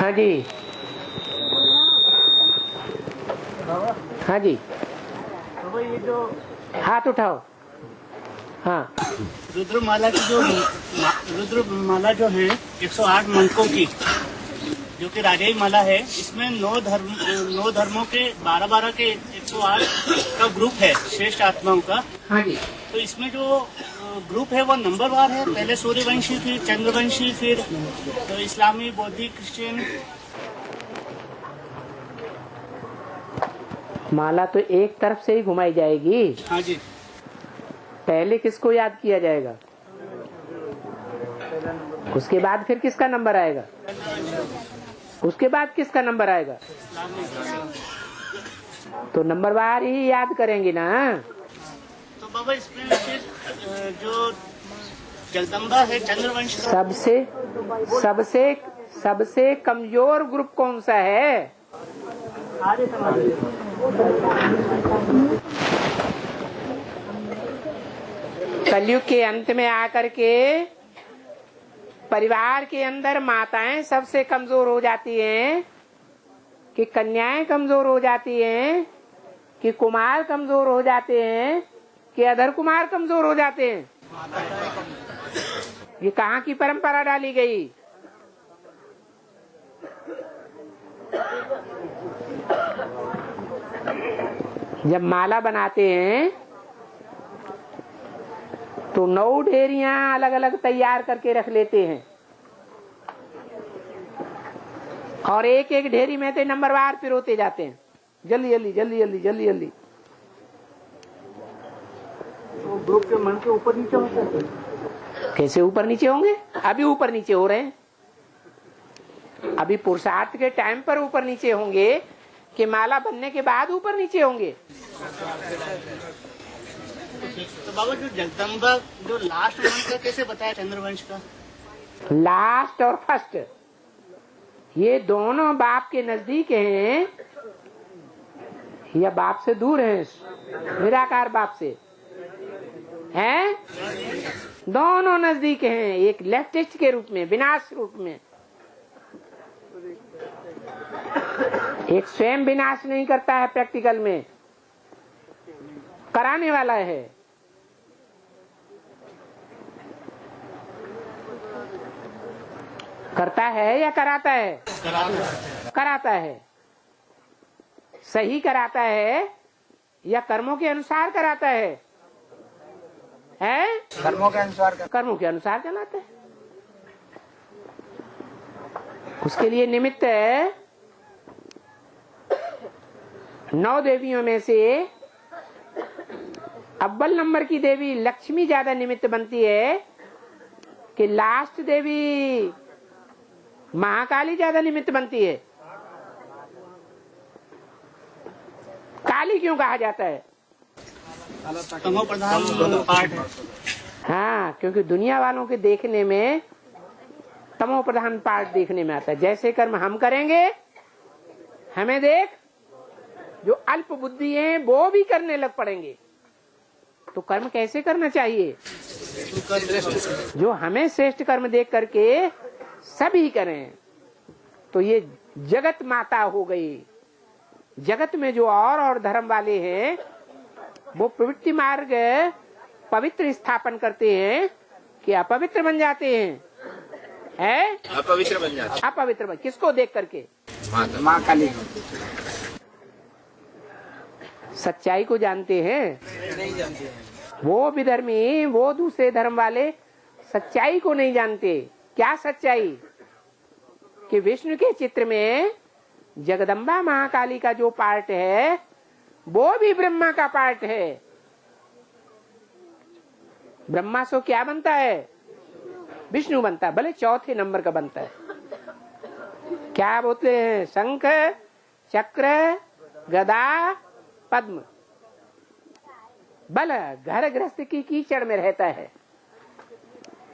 हाँ जी, हाँ जी, तो ये जो हाथ उठाओ। हाँ, रुद्रमाला की जो रुद्रमाला जो है 108 मंत्रों की, जो कि राजाई माला है, इसमें 9 धर्मों के 12 के 108 का ग्रुप है, श्रेष्ठ आत्माओं का। हाँ जी। तो इसमें जो ग्रुप है वो नंबरवार है, पहले सूर्यवंशी, फिर चंद्रवंशी, फिर तो इस्लामी, बौद्धिक, क्रिश्चियन। माला तो एक तरफ से ही घुमाई जाएगी। हाँ जी। पहले किसको याद किया जाएगा, उसके बाद फिर किसका नंबर आएगा, उसके बाद किसका नंबर आएगा, तो नंबरवार ही याद करेंगे ना। तो बाबा इसमें फिर जो जगदम्बा है चंद्रवंश का सबसे सबसे सबसे कमजोर ग्रुप कौन सा है? आर्य समाज। कलयुग के अंत में आकर के परिवार के अंदर माताएं सबसे कमजोर हो जाती हैं, कि कन्याएं कमजोर हो जाती हैं, कि कुमार कमजोर हो जाते हैं, कि अधर कुमार कमजोर हो जाते हैं। ये कहाँ की परंपरा डाली गई? जब माला बनाते हैं तो 9 ढेरियां अलग अलग तैयार करके रख लेते हैं, और एक एक ढेरी में से नंबरवार पिरोते जाते हैं, जल्दी जल्दी जल्दी जल्दी जल्दी जल्दी। तो ग्रुप के मन के ऊपर नीचे होते हैं। कैसे ऊपर नीचे होंगे? अभी ऊपर नीचे हो रहे हैं, अभी पुरुषार्थ के टाइम पर ऊपर नीचे होंगे, कि माला बनने के बाद ऊपर नीचे होंगे। तो बाबा जो जगदम्बा जो लास्ट मंत्र कैसे बताया चंद्रवंश का? लास्ट और फर्स्ट ये दोनों बाप के नजदीक हैं या बाप से दूर हैं? निराकार बाप से हैं, दोनों नजदीक हैं, एक लेफ्टिस्ट के रूप में, विनाश रूप में। एक स्वयं विनाश नहीं करता है, प्रैक्टिकल में कराने वाला है। करता है या कराता है? कराता है। सही कराता है या कर्मों के अनुसार कराता है? कर्मों के अनुसार कर्मों के अनुसार चलाता है। उसके लिए निमित्त है 9 देवियों में से अव्वल नंबर की देवी लक्ष्मी ज्यादा निमित्त बनती है, कि लास्ट देवी महाकाली ज्यादा निमित्त बनती है। काली क्यों कहा जाता है? तमो प्रधान पार्ट है। हाँ, क्योंकि दुनिया वालों के देखने में तमो प्रधान पार्ट देखने में आता है। जैसे कर्म हम करेंगे, हमें देख जो अल्प बुद्धि हैं वो भी करने लग पड़ेंगे। तो कर्म कैसे करना चाहिए? जो हमें श्रेष्ठ कर्म देख करके सभी करें। तो ये जगत माता हो गई। जगत में जो और धर्म वाले हैं वो प्रवृत्ति मार्ग पवित्र स्थापन करते हैं कि अपवित्र बन जाते हैं, अपवित्र बन जाते। अपवित्र बन किसको देख करके? माँ काली। सच्चाई को जानते हैं? नहीं जानते हैं। वो विधर्मी, वो दूसरे धर्म वाले सच्चाई को नहीं जानते। क्या सच्चाई? कि विष्णु के चित्र में जगदम्बा महाकाली का जो पार्ट है वो भी ब्रह्मा का पार्ट है। ब्रह्मा से क्या बनता है? विष्णु बनता है, भले चौथे नंबर का बनता है। क्या बोलते हैं? शंख, चक्र, गदा, पद्म। बल घर गृहस्थ की कीचड़ में रहता है,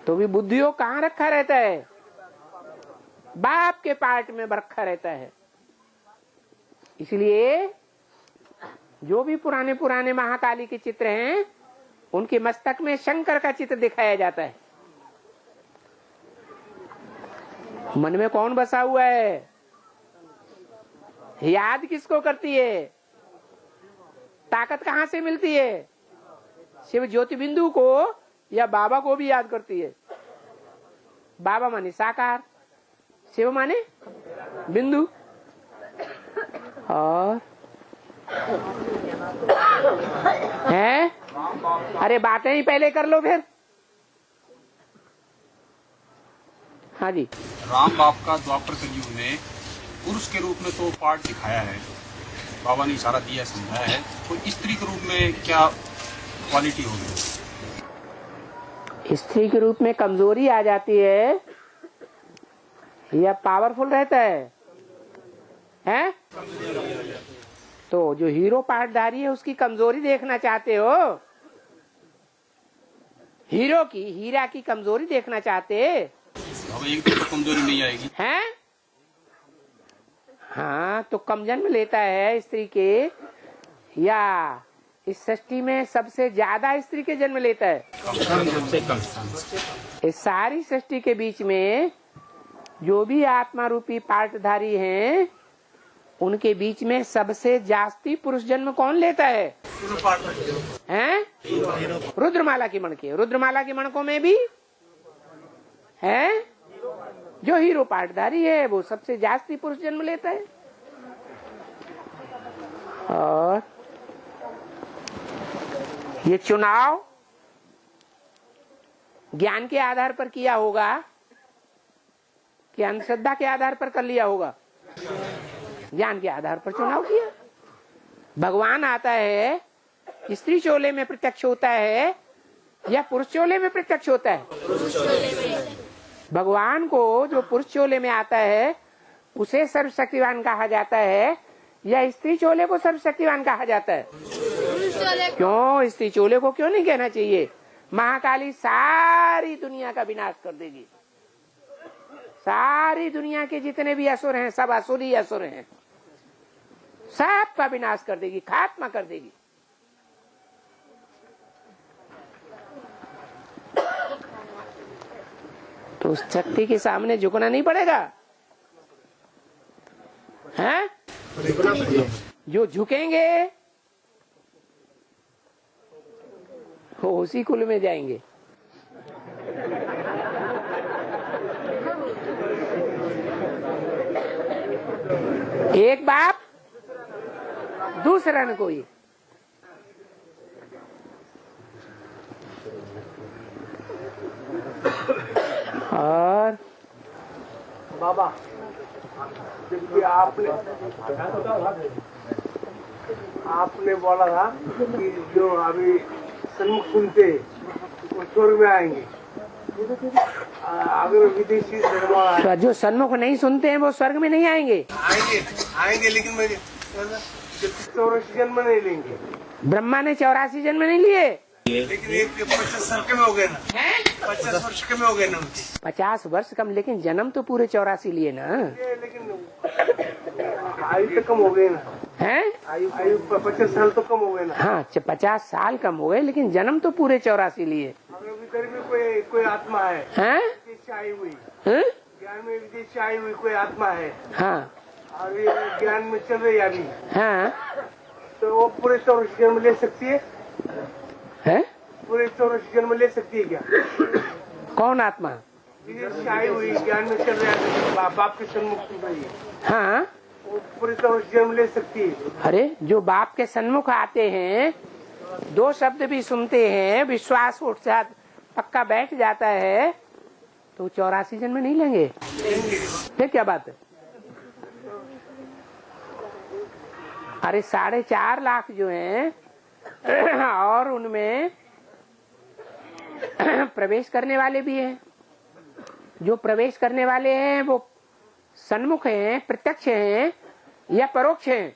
तो भी बुद्धियों कहाँ रखा रहता है? बाप के पार्ट में रखा रहता है। इसलिए जो भी पुराने पुराने महाकाली के चित्र हैं उनके मस्तक में शंकर का चित्र दिखाया जाता है। मन में कौन बसा हुआ है? याद किसको करती है? ताकत कहाँ से मिलती है? शिव ज्योति बिंदु को या बाबा को भी याद करती है। बाबा माने साकार, शिव माने बिंदु। और है? अरे बातें ही पहले कर लो फिर। हाँ जी। राम बाप का द्वापर कलयुग में पुरुष के रूप में तो पार्ट दिखाया है, बाबा ने इशारा दिया, समझाया है, तो स्त्री के रूप में क्या क्वालिटी होगी? स्त्री के रूप में कमजोरी आ जाती है या पावरफुल रहता है? हैं? तो जो हीरो पार्टधारी है उसकी कमजोरी देखना चाहते हो? हीरो की, हीरा की कमजोरी देखना चाहते? अब एक दिन तो कमजोरी नहीं आएगी। हैं? हाँ, तो कम जन्म लेता है स्त्री के, या इस सृष्टि में सबसे ज्यादा स्त्री के जन्म लेता है? सबसे कम। इस सारी सृष्टि के बीच में जो भी आत्मा रूपी पार्टधारी हैं, उनके बीच में सबसे जास्ती पुरुष जन्म कौन लेता है? हैं? रुद्रमाला की मणके, रुद्रमाला की मणकों में भी है जो हीरो पार्टधारी है, वो सबसे जास्ती पुरुष जन्म लेता है। और ये चुनाव ज्ञान के आधार पर किया होगा कि अंधश्रद्धा के आधार पर कर लिया होगा? ज्ञान के आधार पर चुनाव किया। भगवान आता है, स्त्री चोले में प्रत्यक्ष होता है या पुरुष चोले में प्रत्यक्ष होता है? भगवान को जो पुरुष चोले में आता है उसे सर्वशक्तिवान कहा जाता है या स्त्री चोले को सर्वशक्तिवान कहा जाता है? क्यों? स्त्री चोले को क्यों नहीं कहना चाहिए? महाकाली सारी दुनिया का विनाश कर देगी। सारी दुनिया के जितने भी असुर हैं सब असुर ही असुर हैं, सब का विनाश कर देगी, खात्मा कर देगी। तो उस शक्ति के सामने झुकना नहीं पड़ेगा? हैं? जो झुकेंगे वो उसी कुल में जाएंगे। एक बाप दूसरा न कोई। और बाबा जबकि आपने बोला था कि जो अभी सन्मुख सुनते वो स्वर्ग में आएंगे, अगर विदेशी धर्म तो जो सन्मुख नहीं सुनते हैं वो स्वर्ग में नहीं आएंगे। आएंगे लेकिन 84 जन्म नहीं लेंगे। ब्रह्मा ने 84 जन्म नहीं लिए, लेकिन एक 50 वर्ष के में हो गए ना, 50 वर्ष के में हो गए ना उनके। 50 वर्ष कम, लेकिन जन्म तो पूरे 84 लिए ना। लेकिन आयु तो कम हो गई ना, हैं? आयु 50 साल तो कम हो गए ना। हाँ, 50 साल कम हो गए, लेकिन जन्म तो पूरे 84 लिए। अगर भी कोई आत्मा है, हैं? विदेश से आई हुई, हैं? ज्ञान में विदेश से आई हुई कोई आत्मा है, हाँ और ये ज्ञान में चल रही है अभी, हाँ। तो वो पूरे 84 जन्म ले सकती है? है? पूरे 84 जन्म ले सकती है क्या? कौन आत्मा? विदेश से आई हुई, ज्ञान में चल रहा है, बाप के सन्मुख सुन रही है, हाँ। वो पूरे 84 जन्म ले सकती है? अरे जो बाप के सन्मुख आते हैं, 2 शब्द भी सुनते हैं, विश्वास उठ जाता, पक्का बैठ जाता है, तो 84 जन्म नहीं लेंगे? फिर क्या बात है? अरे 4.5 लाख जो हैं और उनमें प्रवेश करने वाले भी हैं। जो प्रवेश करने वाले हैं वो सन्मुख हैं, प्रत्यक्ष हैं या परोक्ष हैं?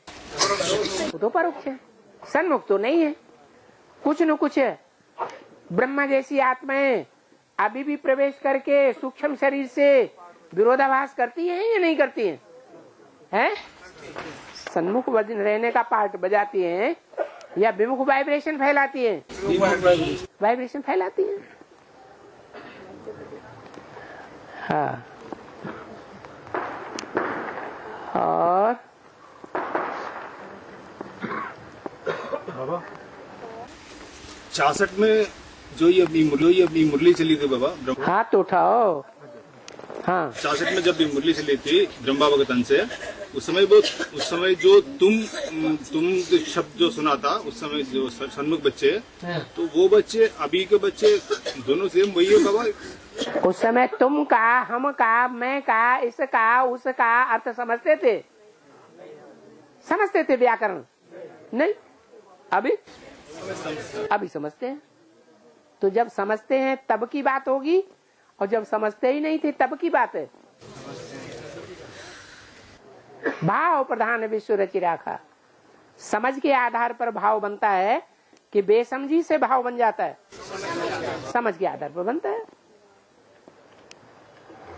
वो तो परोक्ष है, सन्मुख तो नहीं है। कुछ न कुछ है। ब्रह्मा जैसी आत्माएं अभी भी प्रवेश करके सूक्ष्म शरीर से विरोधाभास करती हैं या नहीं करती हैं? हैं? सन्मुख रहने का पार्ट बजाती हैं या विमुख वाइब्रेशन फैलाती हैं? वाइब्रेशन फैलाती हैं। हाँ। और 66 में जो ये अपनी मुरली चली थी बाबा, हाथ उठाओ। हाँ, 66 में जब ये मुरली चली थी ब्रह्म बाबा के तन से, उस समय जो तुम शब्द जो सुना था, उस समय जो सन्मुख बच्चे, तो वो बच्चे अभी के बच्चे दोनों सेम वही है बाबा। उस समय तुम का, हम का, मैं का, इसका, उसका अर्थ समझते थे व्याकरण नहीं, अभी समझते हैं। तो जब समझते हैं तब की बात होगी, और जब समझते ही नहीं थे तब की बात है। भाव प्रधान विश्व रचि राखा। समझ के आधार पर भाव बनता है कि बेसमझी से भाव बन जाता है, समझ के आधार पर बनता है।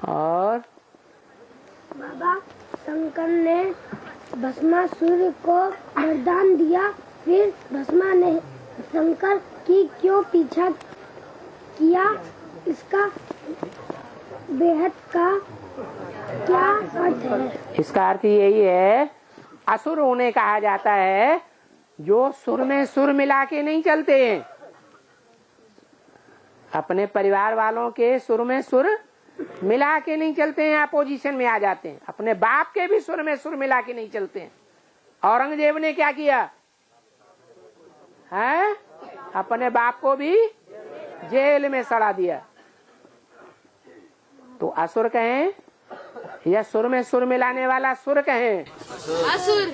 और बाबा शंकर ने भस्मासुर को वरदान दिया, फिर भस्मा ने शंकर की क्यों पीछा किया, इसका बेहद का क्या अर्थ है? इसका अर्थ यही है, असुर उन्हें कहा जाता है जो सुर में सुर मिला के नहीं चलते हैं। अपने परिवार वालों के सुर में सुर मिला के नहीं चलते हैं, अपोजिशन में आ जाते हैं। अपने बाप के भी सुर में सुर मिला के नहीं चलते हैं। औरंगजेब ने क्या किया है? अपने बाप को भी जेल में सड़ा दिया। तो असुर कहें या सुर में सुर मिलाने वाला सुर कहें? असुर।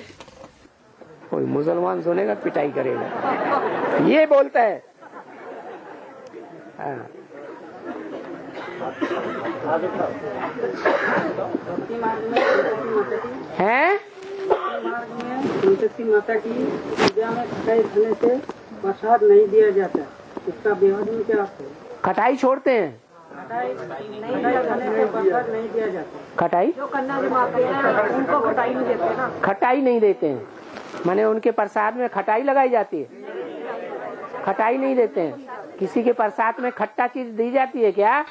कोई मुसलमान सुनेगा पिटाई करेगा, ये बोलता है। हाँ। हैं? संतति माता की पूजा में खटाई खाने से प्रसाद नहीं दिया जाता, इसका विवाद में क्या है? खटाई छोड़ते हैं, खटाई खाने से प्रसाद नहीं दिया जाता। खटाई जो कन्या जमाते हैं उनको खटाई नहीं देते ना। खटाई नहीं देते हैं, माने उनके प्रसाद में खटाई लगाई जाती है, खटाई नहीं देते हैं। किसी के प्रसाद में खट्टा चीज दी जाती है क्या?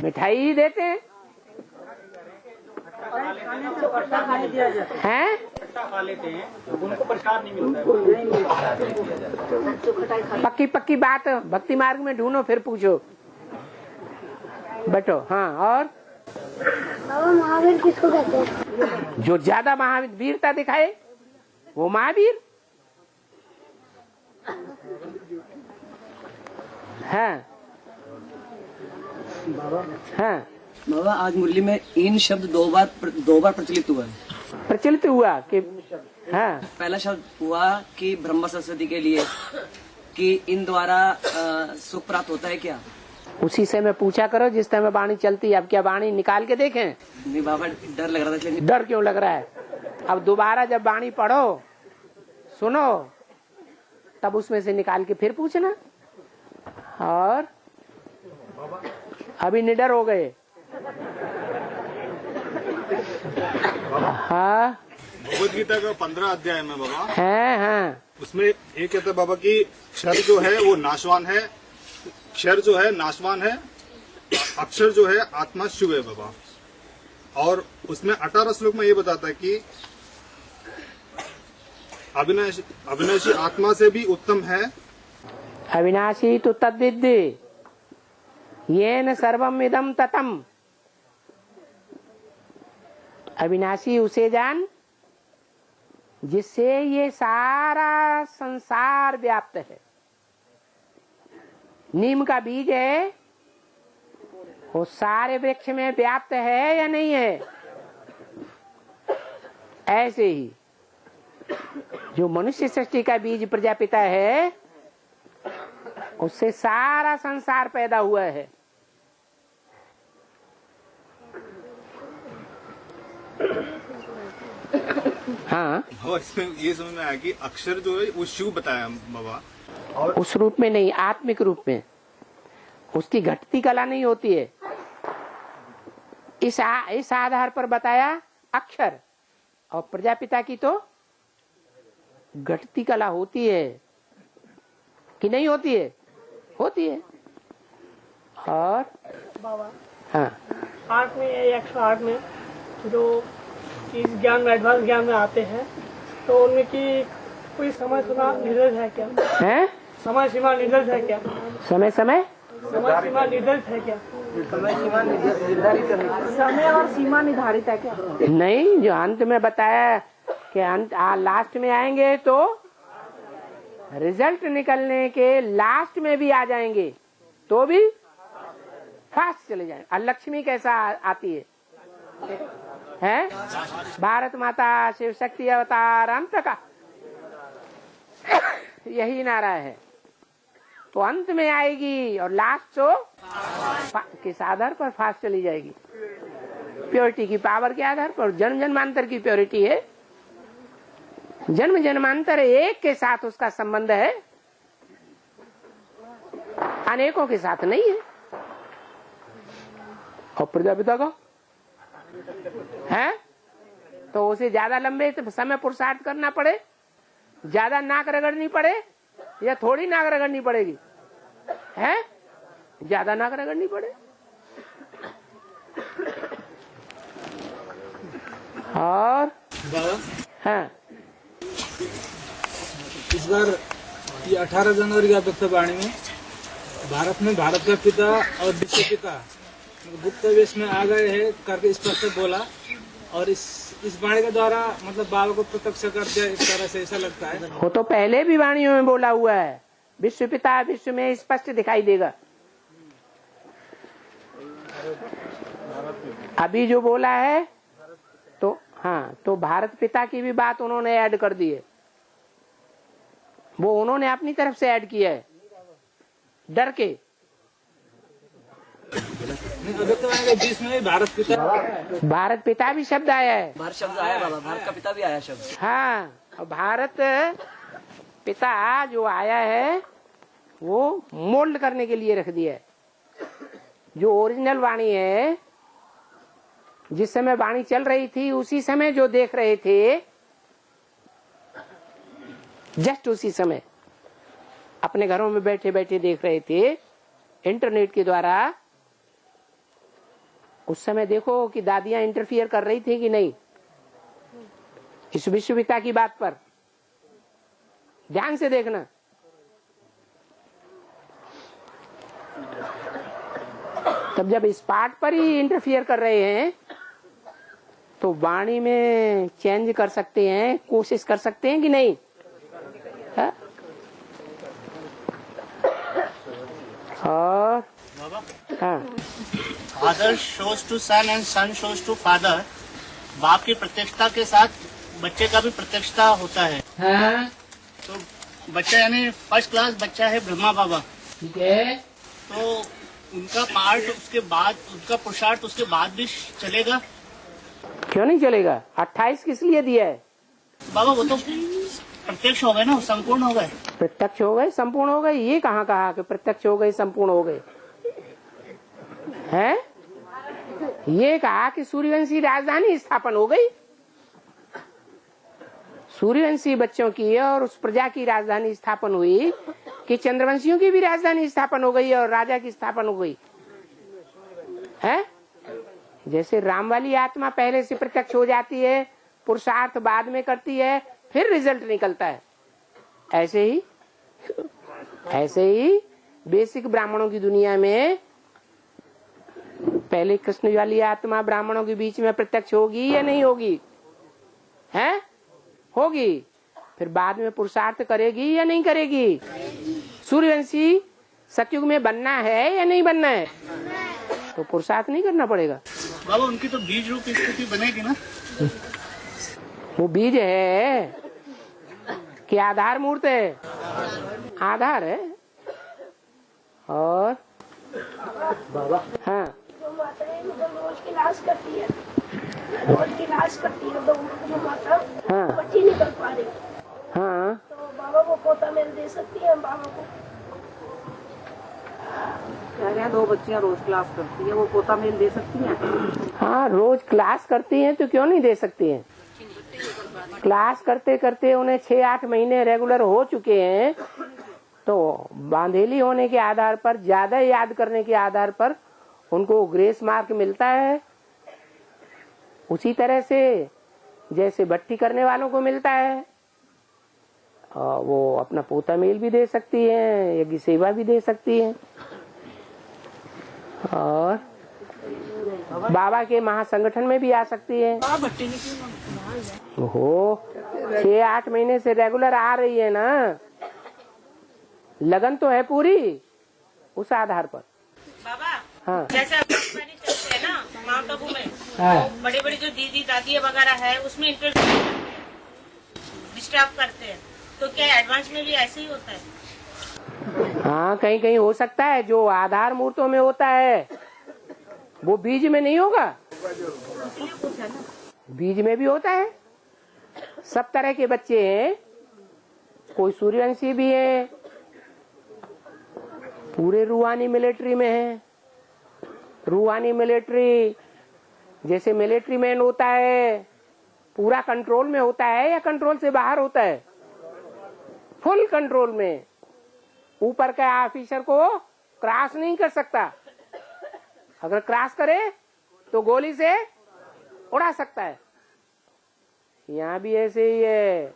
मिठाई ही देते हैं। हैं? खा लेते हैं, उनको प्रसाद नहीं मिलता है। पक्की बात भक्ति मार्ग में ढूंढो, फिर पूछो। बैठो। हाँ, और बाबा महावीर किसको कहते हैं? जो ज्यादा महावीरता दिखाए वो महावीर है। हाँ, बाबा आज मुरली में इन शब्द दो बार प्रचलित हुआ है। प्रचलित हुआ कि हाँ, पहला शब्द हुआ कि ब्रह्मा सरस्वती के लिए कि इन द्वारा सुख प्राप्त होता है क्या? उसी से मैं पूछा करो जिस समय वाणी चलती है। अब क्या वाणी निकाल के देखें? नहीं बाबा, डर लग रहा था इसलिए। डर क्यों लग रहा है? अब दोबारा जब वाणी पढ़ो, सुनो, तब उसमें से निकाल के फिर पूछना। और अभी निडर हो गए। हाँ, भगवद गीता का 15 अध्याय में बाबा है। हाँ, उसमें एक कहता है बाबा की क्षर जो है वो नाशवान है, क्षर जो है नाशवान है, अक्षर जो है आत्मा शिव है बाबा। और उसमें 18 श्लोक में ये बताता है कि अविनाशी आत्मा से भी उत्तम है। अविनाशी तो तद्विद्धि येन सर्वम इदम ततम। अविनाशी उसे जान जिससे ये सारा संसार व्याप्त है। नीम का बीज है, वो सारे वृक्ष में व्याप्त है या नहीं है? ऐसे ही जो मनुष्य सृष्टि का बीज प्रजापिता है, उससे सारा संसार पैदा हुआ है। हाँ, और इसमें ये समझ में आया कि अक्षर जो है वो शिव बताया बाबा। और उस रूप में नहीं, आत्मिक रूप में। उसकी घटती कला नहीं होती है। इस आधार पर बताया अक्षर। और प्रजापिता की तो घटती कला होती है कि नहीं होती है? होती है। और बाबा हाँ, 8 में 108 में जो इस ज्ञान में एडवांस ज्ञान में आते हैं, तो उनमें की कोई समझ सुना निर्देश है क्या? है समय सीमा निर्धारित है क्या? समय समय समय सीमा निर्धारित है क्या? समय और सीमा निर्धारित है क्या? नहीं, जो अंत में बताया कि अंत लास्ट में आएंगे तो रिजल्ट निकलने के लास्ट में भी आ जाएंगे तो भी फास्ट चले जाएंगे। और लक्ष्मी कैसा आती है? भारत माता शिव शक्ति अवतार अंत का यही नारा है। तो अंत में आएगी और लास्ट तो किस आधार पर फास्ट चली जाएगी? प्योरिटी की पावर के आधार पर। जन्म जन्मांतर की प्योरिटी है। जन्म जन्मांतर एक के साथ उसका संबंध है, अनेकों के साथ नहीं है। और प्रजापिता का है तो उसे ज्यादा लंबे समय पुरुषार्थ करना पड़े, ज्यादा नाक रगड़नी पड़े या थोड़ी नाक रगड़नी पड़ेगी? है ज्यादा नाक रगड़नी पड़े। और हाँ, इस बार ये 18 जनवरी का वक्तव्यवाणी में भारत में भारत का पिता और विश्व पिता गुप्त वेश में आ गए हैं करके स्पष्ट बोला। और इस वाणी के द्वारा मतलब बाबा को प्रत्यक्ष कर दिया, इस तरह से ऐसा लगता है। वो तो पहले भी वाणियों में बोला हुआ है, विश्व पिता विश्व में स्पष्ट दिखाई देगा। अभी जो बोला है तो हाँ, तो भारत पिता की भी बात उन्होंने ऐड कर दी है। वो उन्होंने अपनी तरफ से ऐड किया है डर के। बीच में भारत पिता भी शब्द आया है। भारत शब्द आया बाबा, भारत का पिता भी आया शब्द। हाँ, और भारत पिता जो आया है वो मोल्ड करने के लिए रख दिया है। जो ओरिजिनल वाणी है, जिस समय वाणी चल रही थी उसी समय जो देख रहे थे, जस्ट उसी समय अपने घरों में बैठे बैठे देख रहे थे इंटरनेट के द्वारा। उस समय देखो कि दादियां इंटरफियर कर रही थी कि नहीं इस विश्वपिता की बात पर। ध्यान से देखना। तब जब इस पार्ट पर ही इंटरफियर कर रहे हैं तो वाणी में चेंज कर सकते हैं, कोशिश कर सकते हैं कि नहीं? है? और हाँ, father shows to son and son shows to father. बाप की प्रत्यक्षता के साथ बच्चे का भी प्रत्यक्षता होता है। हाँ, तो बच्चा यानी फर्स्ट क्लास बच्चा है ब्रह्मा बाबा। ठीक है। तो उनका पार्ट उसके बाद, उनका पुरुषार्थ उसके बाद भी चलेगा? क्यों नहीं चलेगा? 28 किस लिए दिया है? बाबा वो तो प्रत्यक्ष हो गए ना, संपूर्ण हो गए। प्रत्यक्ष हो गए, संपूर्ण हो गए? ये कहाँ कहा कि प्रत्यक्ष हो गए संपूर्ण हो गए? है ये कहा कि सूर्यवंशी राजधानी स्थापन हो गई। सूर्यवंशी बच्चों की और उस प्रजा की राजधानी स्थापन हुई कि चंद्रवंशियों की भी राजधानी स्थापन हो गई और राजा की स्थापन हो गई है। जैसे राम वाली आत्मा पहले से प्रत्यक्ष हो जाती है, पुरुषार्थ बाद में करती है, फिर रिजल्ट निकलता है। ऐसे ही बेसिक ब्राह्मणों की दुनिया में पहले कृष्ण वाली आत्मा ब्राह्मणों के बीच में प्रत्यक्ष होगी या नहीं होगी? है होगी। फिर बाद में पुरुषार्थ करेगी या नहीं करेगी? सूर्यवंशी सतयुग में बनना है या नहीं बनना है? तो पुरुषार्थ नहीं करना पड़ेगा। बाबा उनकी तो बीज रूप स्थिति बनेगी ना। वो बीज है कि आधार मूर्त है? आधार है। और बाबा हाँ, जो माताएं मतलब रोज क्लास करती है, तो माता हाँ, बच्ची नहीं कर पा रही, हाँ, तो बाबा को पोता मेल दे सकती है बाबा को? कह रहे हैं 2 बच्चियां रोज क्लास करती है, वो पोता मेल दे सकती हैं? हाँ, रोज क्लास करती हैं तो क्यों नहीं दे सकती हैं? क्लास करते करते उन्हें 6-8 महीने रेगुलर हो चुके हैं, तो बांधेली होने के आधार पर, ज्यादा याद करने के आधार पर उनको ग्रेस मार्क मिलता है। उसी तरह से जैसे भट्टी करने वालों को मिलता है, वो अपना पोता मेल भी दे सकती है, यज्ञ सेवा भी दे सकती है। और बाबा के महासंगठन में भी आ सकती है। हो 6-8 महीने से रेगुलर आ रही है ना, लगन तो है पूरी उस आधार पर। बाबा हाँ। जैसे चलते हैं ना माउंट आबू में, हाँ। तो बड़ी बड़ी जो दीदी दादी वगैरह है उसमें इंटरेस्ट डिस्टर्ब करते हैं, तो क्या एडवांस में भी ऐसे ही होता है? हाँ, कहीं कहीं हो सकता है। जो आधार मूर्तों में होता है वो बीज में नहीं होगा, बीज में भी होता है। सब तरह के बच्चे हैं, कोई सूर्यवंशी भी है, पूरे रूहानी मिलिट्री में है। रूहानी मिलिट्री जैसे मिलिट्री मैन होता है, पूरा कंट्रोल में होता है या कंट्रोल से बाहर होता है? फुल कंट्रोल में। ऊपर का ऑफिसर को क्रॉस नहीं कर सकता, अगर क्रॉस करे तो गोली से उड़ा सकता है। यहाँ भी ऐसे ही है।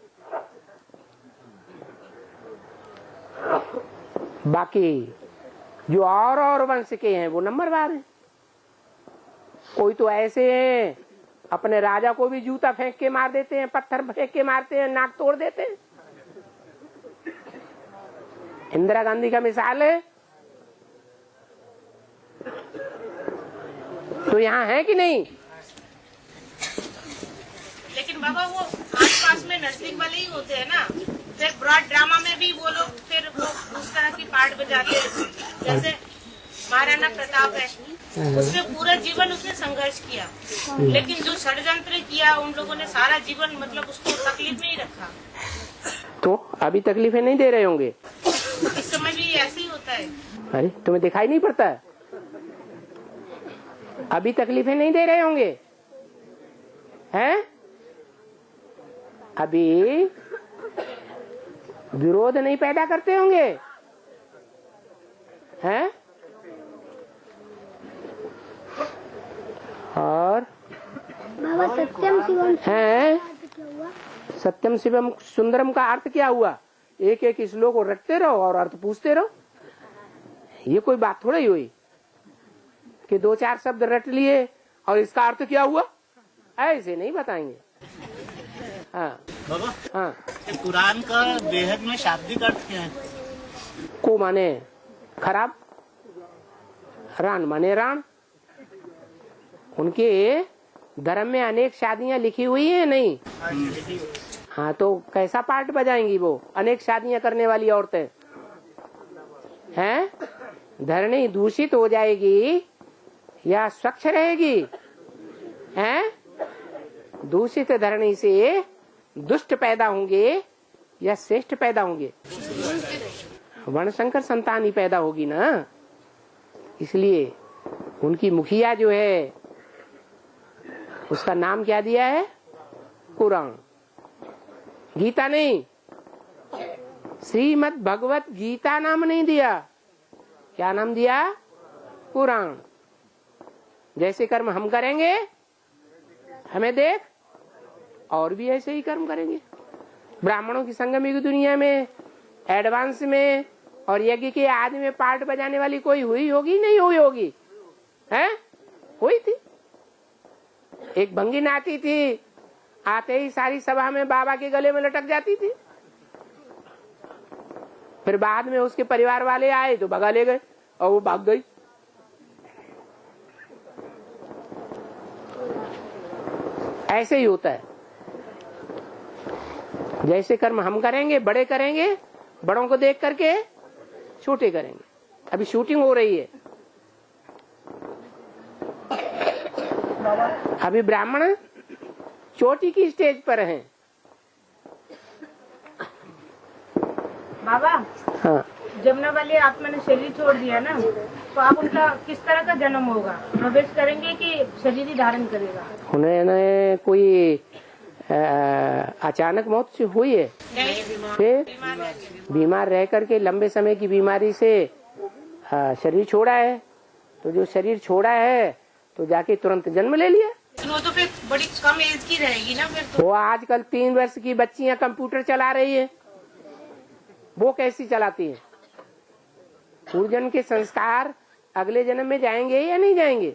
बाकी जो और वंश के हैं वो नंबरवार हैं। कोई तो ऐसे हैं अपने राजा को भी जूता फेंक के मार देते हैं, पत्थर फेंक के मारते हैं, नाक तोड़ देते हैं। इंदिरा गांधी का मिसाल है। तो यहाँ है कि नहीं? लेकिन बाबा वो आस-पास में नजदीक वाले ही होते हैं ना। फिर ब्रॉड ड्रामा में भी वो लोग फिर वो उस तरह की पार्ट बजाते हैं। जैसे महाराणा प्रताप है, उसने पूरा जीवन उसने संघर्ष किया, लेकिन जो षड्यंत्र किया उन लोगों ने सारा जीवन मतलब उसको तकलीफ में ही रखा। तो अभी तकलीफें नहीं दे रहे होंगे? इस समय भी ऐसे ही होता है। अरे तुम्हें दिखाई नहीं पड़ता है? अभी तकलीफें नहीं दे रहे होंगे हैं? अभी विरोध नहीं पैदा करते होंगे हैं? और बाबा सत्यम शिवम हैं? सत्यम शिवम सुंदरम का अर्थ क्या हुआ? एक एक श्लोक को रटते रहो और अर्थ पूछते रहो। ये कोई बात थोड़ी हुई कि 2-4 शब्द रट लिए और इसका अर्थ क्या हुआ, ऐसे नहीं बताएंगे। हाँ बाबा, हाँ। कुरान का बेहद में शाब्दिक अर्थ क्या है? को माने खराब, रान माने रान। उनके धर्म में अनेक शादियां लिखी हुई हैं नहीं? हाँ, तो कैसा पार्ट बजाएंगी वो अनेक शादियां करने वाली औरतें हैं? धरणी दूषित हो जाएगी या स्वच्छ रहेगी? हैं? दूषित धरणी से दुष्ट पैदा होंगे या श्रेष्ठ पैदा होंगे? वर्णशंकर संतान ही पैदा होगी ना। इसलिए उनकी मुखिया जो है उसका नाम क्या दिया है? कुरान। गीता नहीं, श्रीमद् भगवत गीता नाम नहीं दिया। क्या नाम दिया? कुरान। जैसे कर्म हम करेंगे हमें देख और भी ऐसे ही कर्म करेंगे। ब्राह्मणों की संगम युग दुनिया में एडवांस में और यज्ञ के आदि में पार्ट बजाने वाली कोई हुई होगी? नहीं हुई होगी? हैं? हुई थी। एक भंगी नाती थी, आते ही सारी सभा में बाबा के गले में लटक जाती थी। फिर बाद में उसके परिवार वाले आए तो भगा ले गए और वो भाग गई। ऐसे ही होता है। जैसे कर्म हम करेंगे, बड़े करेंगे, बड़ों को देख करके छोटे करेंगे। अभी शूटिंग हो रही है। अभी ब्राह्मण चोटी की स्टेज पर हैं। बाबा, हाँ। जमुना वाली आत्मा ने शरीर छोड़ दिया ना, तो आप उनका किस तरह का जन्म होगा? प्रवेश करेंगे कि शरीर ही धारण करेगा? उन्हें कोई अचानक मौत से हुई है? फिर बीमार रह करके लंबे समय की बीमारी से शरीर छोड़ा है। तो जो शरीर छोड़ा है तो जाके तुरंत जन्म ले लिया। वो तो फिर बड़ी कम एज की रहेगी ना फिर तो। वो आजकल 3 वर्ष की बच्चियां कंप्यूटर चला रही है। वो कैसी चलाती है? पूर्वजन्म के संस्कार अगले जन्म में जाएंगे या नहीं जाएंगे?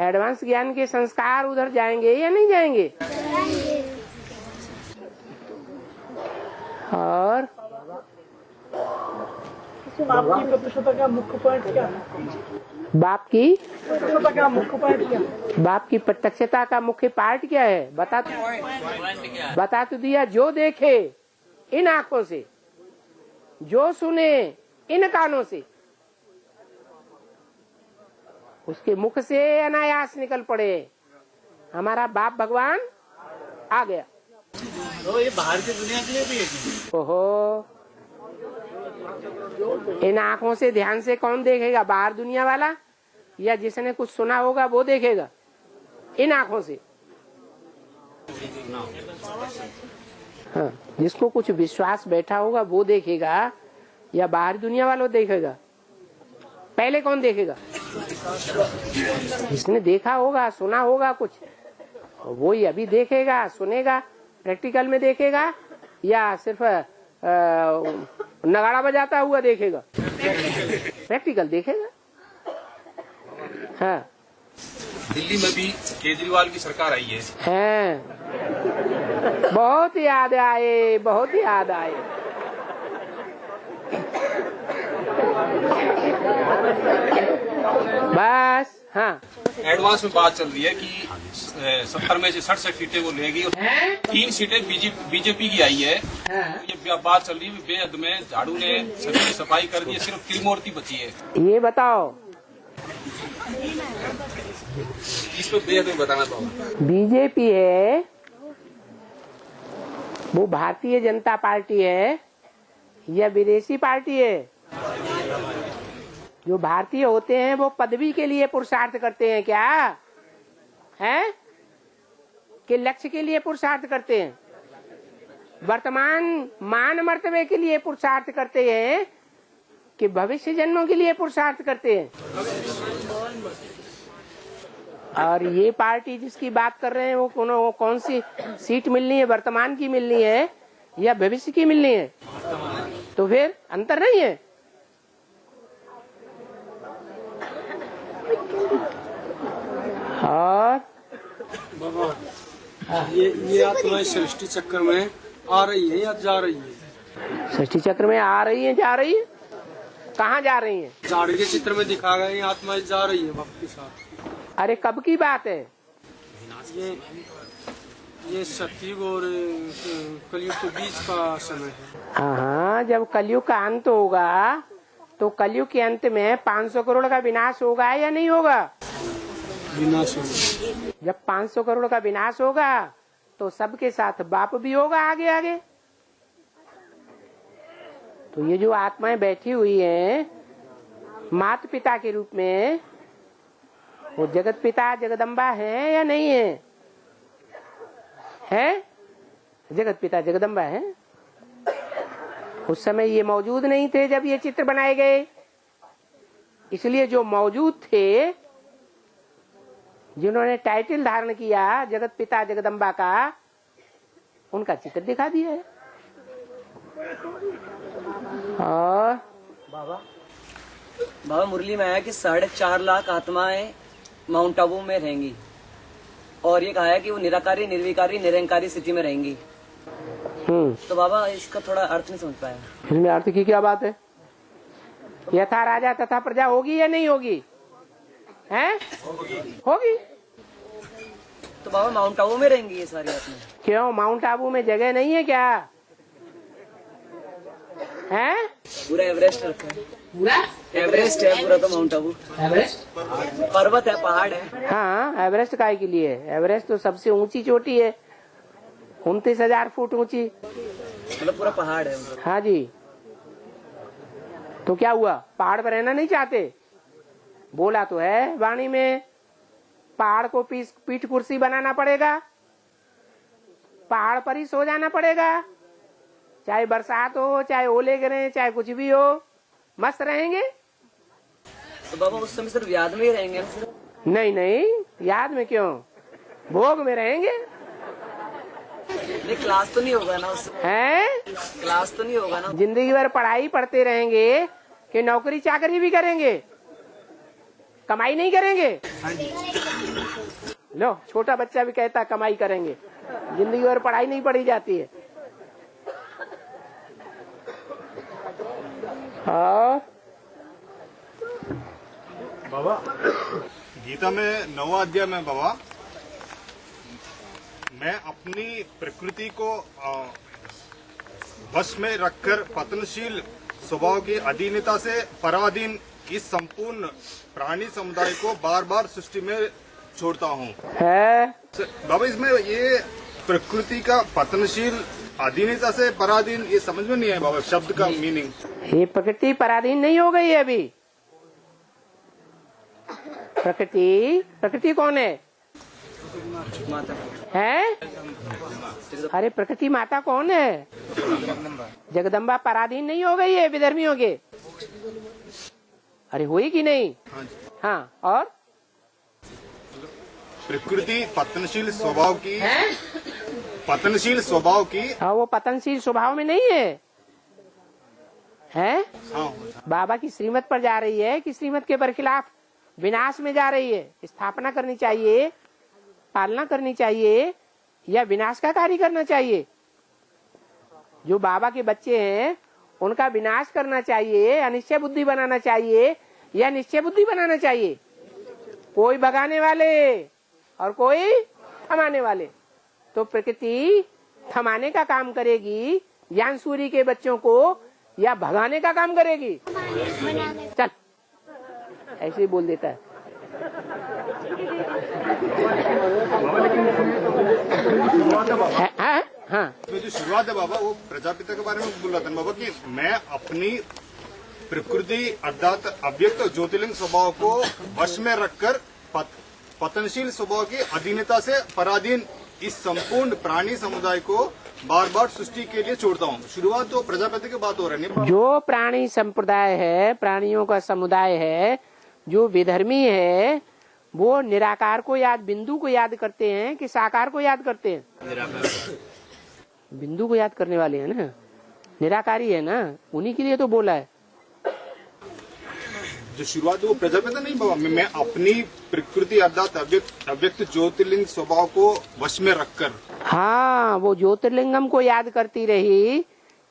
एडवांस ज्ञान के संस्कार उधर जाएंगे या नहीं जाएंगे? और बाप की प्रतिष्ठा का मुख्य पॉइंट क्या है? बाप की प्रतिष्ठा का मुख्य पॉइंट क्या है? बाप की प्रत्यक्षता का मुख्य पार्ट क्या है? बता तो दिया। जो देखे इन आंखों से, जो सुने इन कानों से, उसके मुख से अनायास निकल पड़े, हमारा बाप भगवान आ गया। तो ये बाहर की दुनिया के लिए भी है। ओहो, इन आंखों से ध्यान से कौन देखेगा? बाहर दुनिया वाला या जिसने कुछ सुना होगा वो देखेगा? इन आंखों से। हाँ, जिसको कुछ विश्वास बैठा होगा वो देखेगा या बाहर दुनिया वालों देखेगा? पहले कौन देखेगा? जिसने देखा होगा, सुना होगा कुछ, वो ही अभी देखेगा, सुनेगा, प्रैक्टिकल में देखेगा या सिर्फ नगाड़ा बजाता हुआ देखेगा? प्रैक्टिकल देखेगा। हाँ, दिल्ली में भी केजरीवाल की सरकार आई है। हैं, बहुत याद आए, बहुत याद आए। बस हाँ, एडवांस में बात चल रही है कि 70 में से 67 सीटें वो लेगी और 3 सीटें बीजेपी की आई है। ये बात चल रही है बेहद में झाड़ू ने सभी सफाई कर दी है, सिर्फ त्रिमूर्ति बची है। ये बताओ, इस पर बेहद में बताना चाहूँगा। बीजेपी है वो भारतीय जनता पार्टी है या विदेशी पार्टी है? जो भारतीय होते हैं वो पदवी के लिए पुरुषार्थ करते हैं क्या है कि लक्ष्य के लिए पुरुषार्थ करते हैं? वर्तमान मान मर्तबे के लिए पुरुषार्थ करते हैं कि भविष्य जन्मों के लिए पुरुषार्थ करते हैं? और ये पार्टी जिसकी बात कर रहे हैं वो कौन सी सीट मिलनी है? वर्तमान की मिलनी है या भविष्य की मिलनी है? तो फिर अंतर नहीं है। और ये आत्मा सृष्टि चक्र में आ रही है या जा रही है? सृष्टि चक्र में आ रही है, जा रही है? कहाँ जा रही है? झाड़ के चित्र में दिखा गए आत्माएं जा रही है बाप के साथ। अरे कब की बात है? ये सतयुग और कलयुग के बीच का समय है। हाँ, जब कलयुग का अंत होगा तो कलयुग के अंत में 500 करोड़ का विनाश होगा या नहीं होगा? विनाश होगा। जब 500 करोड़ का विनाश होगा तो सबके साथ बाप भी होगा आगे आगे। तो ये जो आत्माएं बैठी हुई हैं माता पिता के रूप में, वो जगत पिता जगदम्बा है या नहीं है? है? जगत पिता जगदम्बा है। उस समय ये मौजूद नहीं थे जब ये चित्र बनाए गए, इसलिए जो मौजूद थे, जिन्होंने टाइटल धारण किया जगत पिता जगदम्बा का, उनका चित्र दिखा दिया है। और बाबा मुरली में आया कि 4.5 लाख आत्माएं माउंट आबू में रहेंगी और ये कहा है कि वो निराकारी निर्विकारी निरंकारी स्थिति में रहेंगी। तो बाबा इसका थोड़ा अर्थ नहीं समझ पाया। इसमें अर्थ की क्या बात है? यथा राजा तथा प्रजा होगी या नहीं होगी? हैं? होगी। तो बाबा माउंट आबू में रहेंगी ये सारी आत्माएं? क्यों, माउंट आबू में जगह नहीं है क्या? हैं? पूरा एवरेस्ट रखा है। पूरा एवरेस्ट है पूरा, तो माउंट आबू एवरेस्ट पर्वत है, पहाड़ है। हाँ, एवरेस्ट काय के लिए? एवरेस्ट तो सबसे ऊंची चोटी है, 29,000 फुट ऊंची। मतलब पूरा पहाड़ है। हाँ जी। तो क्या हुआ, पहाड़ पर रहना नहीं चाहते? बोला तो है वाणी में, पहाड़ को पीठ कुर्सी बनाना पड़ेगा, पहाड़ पर ही सो जाना पड़ेगा, चाहे बरसात हो, चाहे ओले गिरे, चाहे कुछ भी हो, मस्त रहेंगे। तो बाबा उस समय सिर्फ याद में ही रहेंगे? नहीं नहीं, याद में क्यों, भोग में रहेंगे। क्लास तो नहीं होगा ना उससे? है क्लास तो नहीं होगा ना। जिंदगी भर पढ़ाई पढ़ते रहेंगे कि नौकरी चाकरी भी करेंगे, कमाई नहीं करेंगे? लो, छोटा बच्चा भी कहता कमाई करेंगे, जिंदगी भर पढ़ाई नहीं पढ़ी जाती है। हाँ बाबा, गीता में 9वां अध्याय में बाबा, मैं अपनी प्रकृति को वश में रखकर पतनशील स्वभाव की अधीनता से पराधीन इस संपूर्ण प्राणी समुदाय को बार बार सृष्टि में छोड़ता हूँ। बाबा, इसमें ये प्रकृति का पतनशील अधीनता से पराधीन, ये समझ में नहीं है बाबा शब्द का मीनिंग। ये प्रकृति पराधीन नहीं हो गई है अभी। प्रकृति कौन है? अरे प्रकृति माता कौन है? जगदम्बा पराधीन नहीं हो गई है विधर्मियों के? अरे हुई कि नहीं? हाँ, और प्रकृति पतनशील स्वभाव की हाँ, वो पतनशील स्वभाव में नहीं है, हाँ। बाबा की श्रीमत पर जा रही है कि श्रीमत के बरखिलाफ विनाश में जा रही है। स्थापना करनी चाहिए, पालना करनी चाहिए, या विनाश का कार्य करना चाहिए? जो बाबा के बच्चे हैं उनका विनाश करना चाहिए, अनिश्चय बुद्धि बनाना चाहिए, या निश्चय बुद्धि बनाना चाहिए? कोई भगाने वाले और कोई थमाने वाले। तो प्रकृति थमाने का काम करेगी ज्ञान सूर्य के बच्चों को, या भगाने का काम करेगी? चल, ऐसे ही बोल देता है। हाँ, जो शुरुआत है बाबा, वो प्रजापिता के बारे में बोल रहा था बाबा कि मैं अपनी प्रकृति अर्थात अव्यक्त ज्योतिर्लिंग स्वभाव को वश में रखकर पतनशील स्वभाव की अधीनता से पराधीन इस संपूर्ण प्राणी समुदाय को बार बार सृष्टि के लिए छोड़ता हूँ। शुरुआत तो प्रजापति की बात हो रही है। जो प्राणी संप्रदाय है, प्राणियों का समुदाय है, जो विधर्मी है, वो निराकार को याद, बिंदु को याद करते हैं कि साकार को याद करते हैं? बिंदु को याद करने वाले हैं ना, निराकारी है ना, उन्हीं के लिए तो बोला है। जो शुरुआत वो प्रजापिता नहीं बाबा, मैं अपनी प्रकृति अर्थात अव्यक्त ज्योतिर्लिंग स्वभाव को वश में रखकर, हाँ, वो ज्योतिर्लिंगम को याद करती रही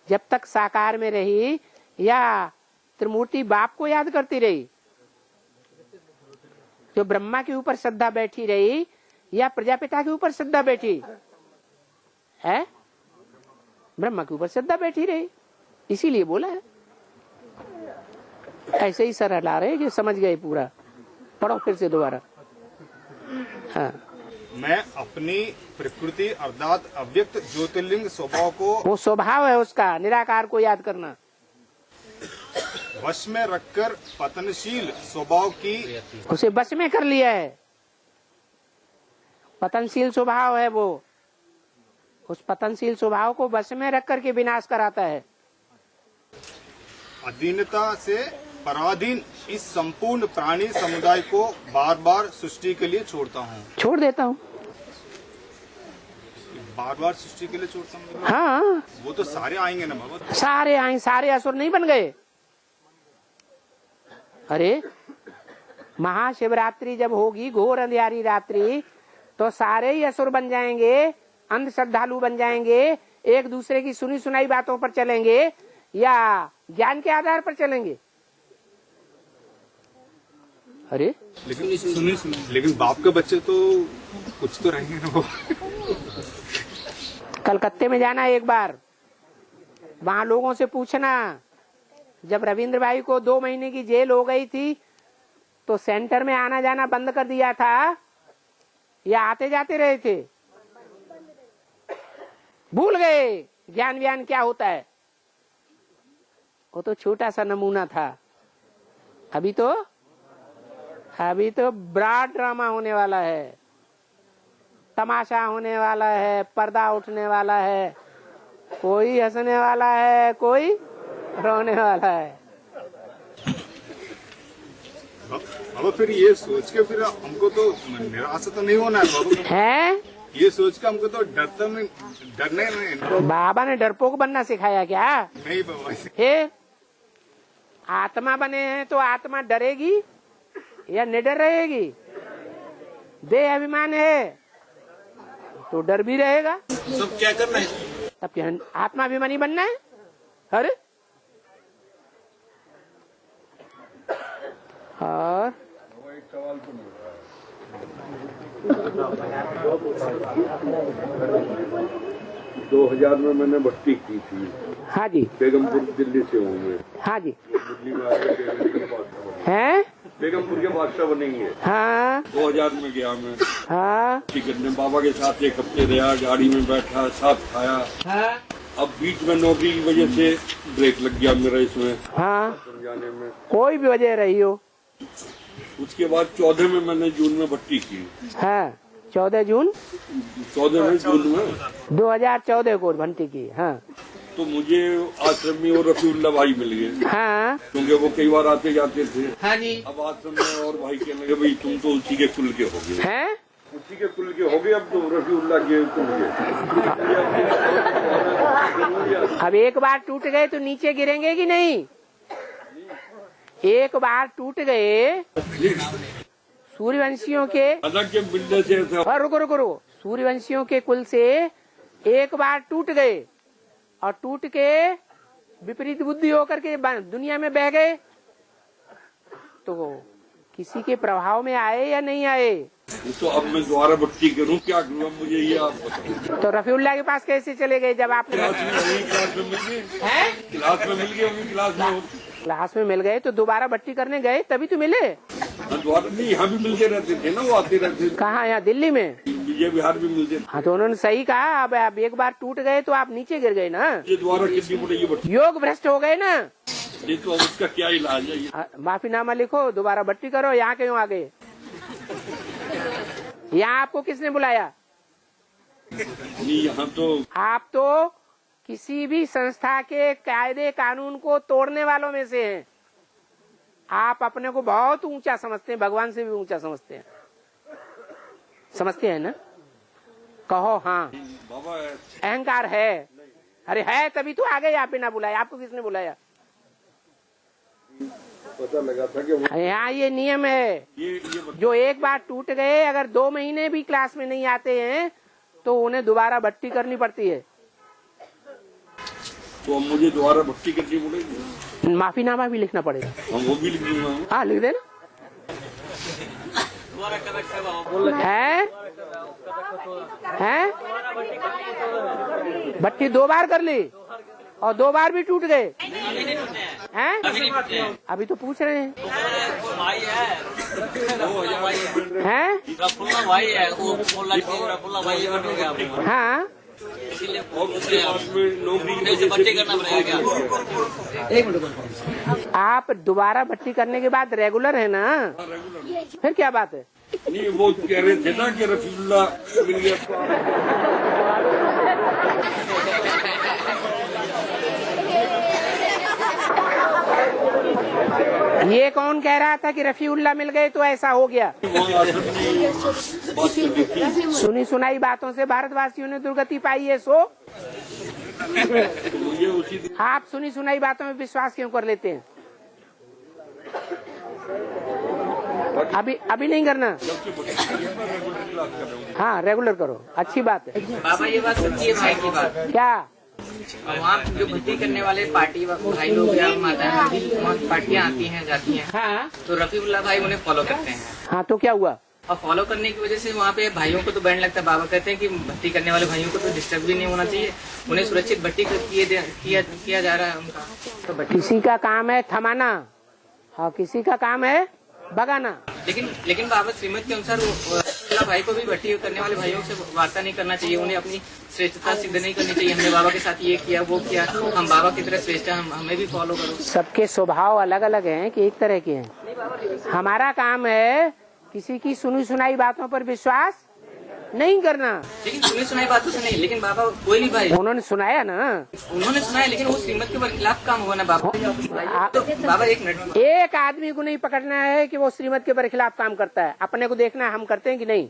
जब तक साकार में रही, या त्रिमूर्ति बाप को याद करती रही? जो ब्रह्मा के ऊपर श्रद्धा बैठी रही, या प्रजापिता के ऊपर श्रद्धा बैठी है? ब्रह्मा के ऊपर श्रद्धा बैठी रही, इसीलिए बोला है। ऐसे ही सर हला रहे कि समझ गए पूरा। पढ़ो फिर से दोबारा। हाँ, मैं अपनी प्रकृति अर्थात अव्यक्त ज्योतिर्लिंग स्वभाव को, वो स्वभाव है उसका, निराकार को याद करना, वश में रखकर पतनशील स्वभाव की, उसे वश में कर लिया है। पतनशील स्वभाव है वो, उस पतनशील स्वभाव को वश में रख करके विनाश कराता है। अधीनता से पराधीन इस संपूर्ण प्राणी समुदाय को बार बार सृष्टि के लिए छोड़ता हूँ। छोड़ देता हूँ, बार बार सृष्टि के लिए छोड़ता हूँ। हाँ, वो तो सारे आएंगे ना बाबा? सारे आएंगे, सारे असुर नहीं बन गए। अरे महाशिवरात्रि जब होगी, घोर अंधियारी रात्रि, तो सारे ही असुर बन जाएंगे, अंध श्रद्धालु बन जाएंगे, एक दूसरे की सुनी सुनाई बातों पर चलेंगे, या ज्ञान के आधार पर चलेंगे? अरे लेकिन बाप के बच्चे तो कुछ तो रहेंगे ना वो। कलकत्ते में जाना एक बार, वहाँ लोगों से पूछना, जब रविंद्र भाई को 2 महीने की जेल हो गई थी तो सेंटर में आना जाना बंद कर दिया था या आते जाते रहे थे? भूल गए ज्ञान व्यान क्या होता है। वो तो छोटा सा नमूना था। अभी तो बड़ा ड्रामा होने वाला है, तमाशा होने वाला है, पर्दा उठने वाला है, कोई हंसने वाला है, कोई रोने वाला है। अब फिर ये सोच के फिर हमको तो निराशा तो नहीं होना है बाबू? है ये सोच के हमको तो डरने नहीं। बाबा ने डरपोक बनना सिखाया क्या? नहीं बाबा। हे आत्मा बने हैं तो आत्मा डरेगी या निडर रहेगी? देह अभिमान है तो डर भी रहेगा। सब क्या करना है? तब क्या आत्मा अभिमानी बनना है? अरे और 2000 में मैंने भर्ती की थी। हाँ जी। बेगमपुर दिल्ली से हूँ मैं। हाँ जी। दिल्ली में आके हैं? बेगमपुर के बादशाह बनेंगे। हाँ। 2000 में गया मैं। हाँ। टिकट में बाबा के साथ 1 हफ्ते रहा, गाड़ी में बैठा, साथ खाया। हाँ। अब बीच में नौकरी की वजह से ब्रेक लग गया मेरा इसमें। हाँ। जाने में कोई भी वजह रही हो। उसके बाद 14 में मैंने जून में भर्ती की। हाँ 14 जून 2014 को भर्ती की। हाँ तो मुझे आश्रम में और रफीउल्लाह भाई मिल गए। हाँ क्योंकि वो कई बार आते जाते थे। हाँ जी। अब आश्रम में और भाई कहने लगे भाई तुम तो उसी के कुल के हो गए। हैं? उसी के कुल के हो गए, अब तो रफीउल्लाह के कुल के। अब एक बार टूट गए तो नीचे गिरेंगे कि नहीं? एक बार टूट गए सूर्यवंशियों के अलग के मिलने से ऐसा। रुको सूर्यवंशियों के कुल से एक बार टूट गए और टूट के विपरीत बुद्धि होकर के दुनिया में बह गए तो किसी के प्रभाव में आए या नहीं आए? तो अब मैं दोबारा भर्ती करूं, क्या करूं मुझे ये आप बताओ। तो रफीउल्लाह के पास कैसे चले गए जब आपने क्लास में मिल गए? क्लास में मिल गए तो दोबारा भर्ती करने गए तभी तो मिले। दोबारा नहीं, यहाँ भी मिलते रहते थे ना, वो आते रहते थे। कहाँ? यहाँ दिल्ली में, विजय विहार भी मिलते थे। हाँ तो उन्होंने सही कहा। अब आप एक बार टूट गए तो आप नीचे गिर गए ना, ये दोबारा कितनी पड़ेगी भर्ती? योग भ्रष्ट हो गए ना। ये तो अब उसका क्या इलाज है? माफीनामा लिखो, दोबारा भर्ती करो। यहाँ क्यों आ गए? यहाँ आपको किसने बुलाया? नहीं, यहाँ तो आप तो किसी भी संस्था के कायदे कानून को तोड़ने वालों में से हैं। आप अपने को बहुत ऊंचा समझते हैं, भगवान से भी ऊंचा समझते हैं। समझते हैं ना? कहो हाँ। बाबा अहंकार है। अरे है तभी तो आ गए आप बिना बुलाए। आपको किसने बुलाया? पता लगा था कि यहाँ ये नियम है, जो एक बार टूट गए अगर 2 महीने भी क्लास में नहीं आते हैं तो उन्हें दोबारा भर्ती करनी पड़ती है। तो अब मुझे दोबारा भर्ती करनी पड़ेगी? माफीनामा भी लिखना पड़ेगा। हम वो भी लिख दूंगा। हाँ लिख देना। है भर्ती 2 बार कर ली और 2 बार भी टूट गए हैं? अभी तो पूछ रहे हैं। हैं? हाँ आप दोबारा भर्ती करने के बाद रेगुलर है ना? फिर क्या बात है? नहीं, वो कह रहे थे ना कि रफीउल्लाह मिल गया। ये कौन कह रहा था कि रफीउल्लाह मिल गए तो ऐसा हो गया? सुनी सुनाई बातों से भारतवासियों ने दुर्गति पाई है। सो आप सुनी सुनाई बातों में विश्वास क्यों कर लेते हैं? अभी नहीं करना। हाँ रेगुलर करो, अच्छी बात है। बाबा ये बात सच्ची है भाई की बात। क्या? वहाँ जो भर्ती करने वाले पार्टी भाई लोग या माताएं भी वहाँ पार्टियाँ आती हैं जाती हैं। हाँ तो रफीउल्लाह भाई उन्हें फॉलो करते हैं। हाँ तो क्या हुआ? और फॉलो करने की वजह से वहाँ पे भाइयों को तो बैंड लगता है। बाबा कहते हैं कि भर्ती करने वाले भाइयों को तो डिस्टर्ब भी नहीं होना चाहिए, उन्हें सुरक्षित भर्ती किया जा रहा है उनका। तो किसी का काम है थमाना और किसी का काम है भगाना। लेकिन बाबा श्रीमत के अनुसार भाई को भी भर्ती करने वाले भाइयों से वार्ता नहीं करना चाहिए, उन्हें अपनी श्रेष्ठता सिद्ध नहीं करनी चाहिए। हमने बाबा के साथ ये किया वो किया, हम बाबा की तरह श्रेष्ठ हैं, हमें भी फॉलो करो। सबके स्वभाव अलग अलग हैं कि एक तरह के हैं। हमारा काम है किसी की सुनी सुनाई बातों पर विश्वास नहीं करना। लेकिन सुनी सुनाई बातों से नहीं, लेकिन बाबा कोई भी भाई उन्होंने सुनाया ना, उन्होंने सुनाया, लेकिन वो श्रीमत के खिलाफ काम हुआ ना बाबा। तो बाबा एक मिनट, एक आदमी को नहीं पकड़ना है कि वो श्रीमत के बरखिलाफ काम करता है, अपने को देखना है हम करते हैं कि नहीं।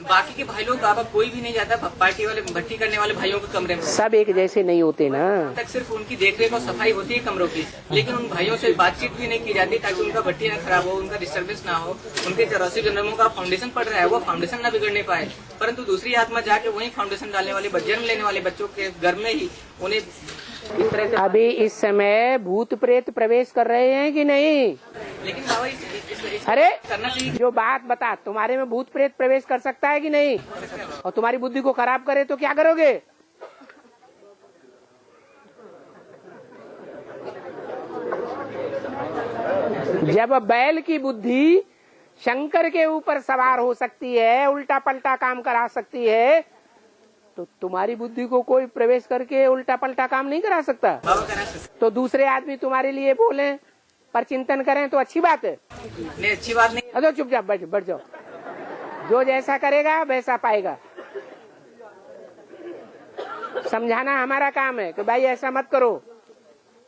बाकी के भाई लोग बाबा कोई भी नहीं जाता पार्टी वाले भट्टी करने वाले भाइयों के कमरे में, सब एक जैसे नहीं होते ना। तक सिर्फ उनकी देखरेख और सफाई होती है कमरों की, लेकिन उन भाइयों से बातचीत भी नहीं की जाती ताकि उनका भट्टी न खराब हो, उनका डिस्टर्बेंस ना हो। उनके 84 जन्मों का फाउंडेशन पड़ रहा है, वो फाउंडेशन न बिगड़ने पाए, परंतु दूसरी आत्मा जाके वही फाउंडेशन डालने वाले जन्म लेने वाले बच्चों के घर में ही उन्हें इस तरह से। अभी इस समय भूत प्रेत प्रवेश कर रहे हैं कि नहीं? लेकिन बाबा इस अरे करना चाहिए। जो बात बता, तुम्हारे में भूत प्रेत प्रवेश कर सकता है कि नहीं? और तुम्हारी बुद्धि को खराब करे तो क्या करोगे? जब बैल की बुद्धि शंकर के ऊपर सवार हो सकती है, उल्टा पलटा काम करा सकती है, तो तुम्हारी बुद्धि को कोई प्रवेश करके उल्टा पलटा काम नहीं करा सकता। तो दूसरे आदमी तुम्हारे लिए बोले पर चिंतन करें तो अच्छी बात है। नहीं, अच्छी बात नहीं। अरे चुपचाप बैठ जाओ, जो जैसा करेगा वैसा पाएगा। समझाना हमारा काम है कि भाई ऐसा मत करो।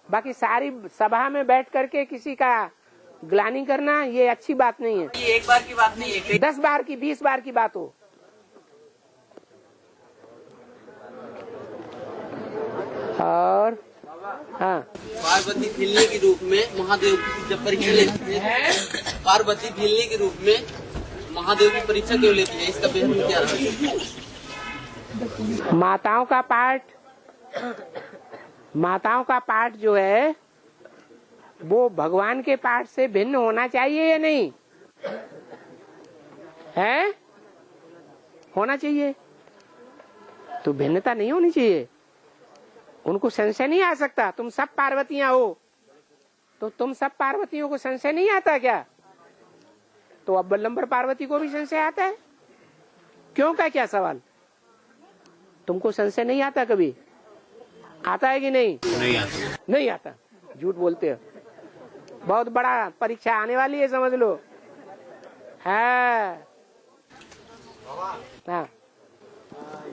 बाकी सारी सभा में बैठ करके किसी का ग्लानि करना ये अच्छी बात नहीं है। ये एक बार की बात नहीं है, 10 बार की 20 बार की बात हो। और हाँ, पार्वती भिलने के रूप में महादेव की जब परीक्षा लेती है, पार्वती भिलने के रूप में महादेव की परीक्षा क्यों लेती है, इसका बेहद क्या है? माताओं का पाठ जो है वो भगवान के पाठ से भिन्न होना चाहिए या नहीं है? होना चाहिए। तो भिन्नता नहीं होनी चाहिए। उनको संशय नहीं आ सकता तुम सब पार्वतियां हो, तो तुम सब पार्वतियों को संशय नहीं आता क्या? तो अब बल्लंबर पार्वती को भी संशय आता है, क्यों का क्या सवाल? तुमको संशय नहीं आता? कभी आता है कि नहीं? नहीं आता। झूठ बोलते हो। बहुत बड़ा परीक्षा आने वाली है, समझ लो। हाँ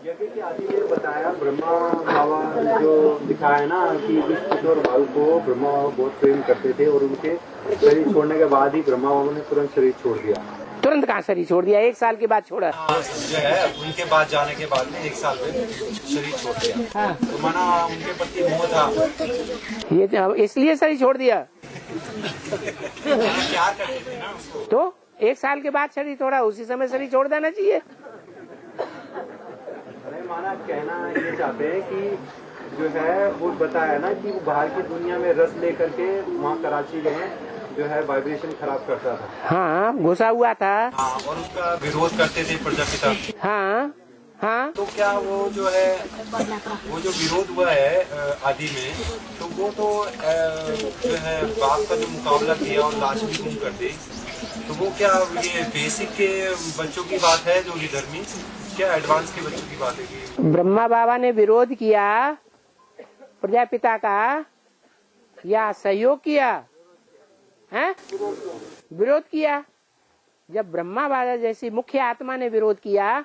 यज्ञ के आदि में बताया ब्रह्मा बाबा जो दिखाया ना कि विष्णु और भालू को ब्रह्मा बाबा बहुत प्रेम करते थे और उनके शरीर छोड़ने के बाद ही ब्रह्मा बाबा ने तुरंत शरीर छोड़ दिया। तुरंत कहाँ शरीर छोड़ दिया? 1 साल के बाद छोड़ा। जो है उनके बाद जाने के बाद में 1 साल में शरीर छोड़ दिया। हाँ। तो माना उनके प्रति मोह था, ये इसलिए शरीर छोड़ दिया। प्यार करते थे ना उसको। तो 1 साल के बाद शरीर छोड़ा, उसी समय शरीर छोड़ देना चाहिए। माना कहना ये चाहते हैं कि जो है वो बताया ना कि वो बाहर की दुनिया में रस लेकर के वहाँ कराची गए, जो है वाइब्रेशन खराब करता था। हाँ, घुसा हुआ था। हाँ, और उसका विरोध करते थे प्रजापिता। हाँ हाँ। तो क्या वो जो है वो जो विरोध हुआ है आदि में, तो वो तो जो है बाप का जो मुकाबला किया और लाश भी गुम कर दी, तो वो क्या ये बेसिक के बच्चों की बात है जो विधर्मी, क्या एडवांस के बच्चों की बात है कि ब्रह्मा बाबा ने विरोध किया प्रजापिता का या सहयोग किया है? विरोध किया। जब ब्रह्मा बाबा जैसी मुख्य आत्मा ने विरोध किया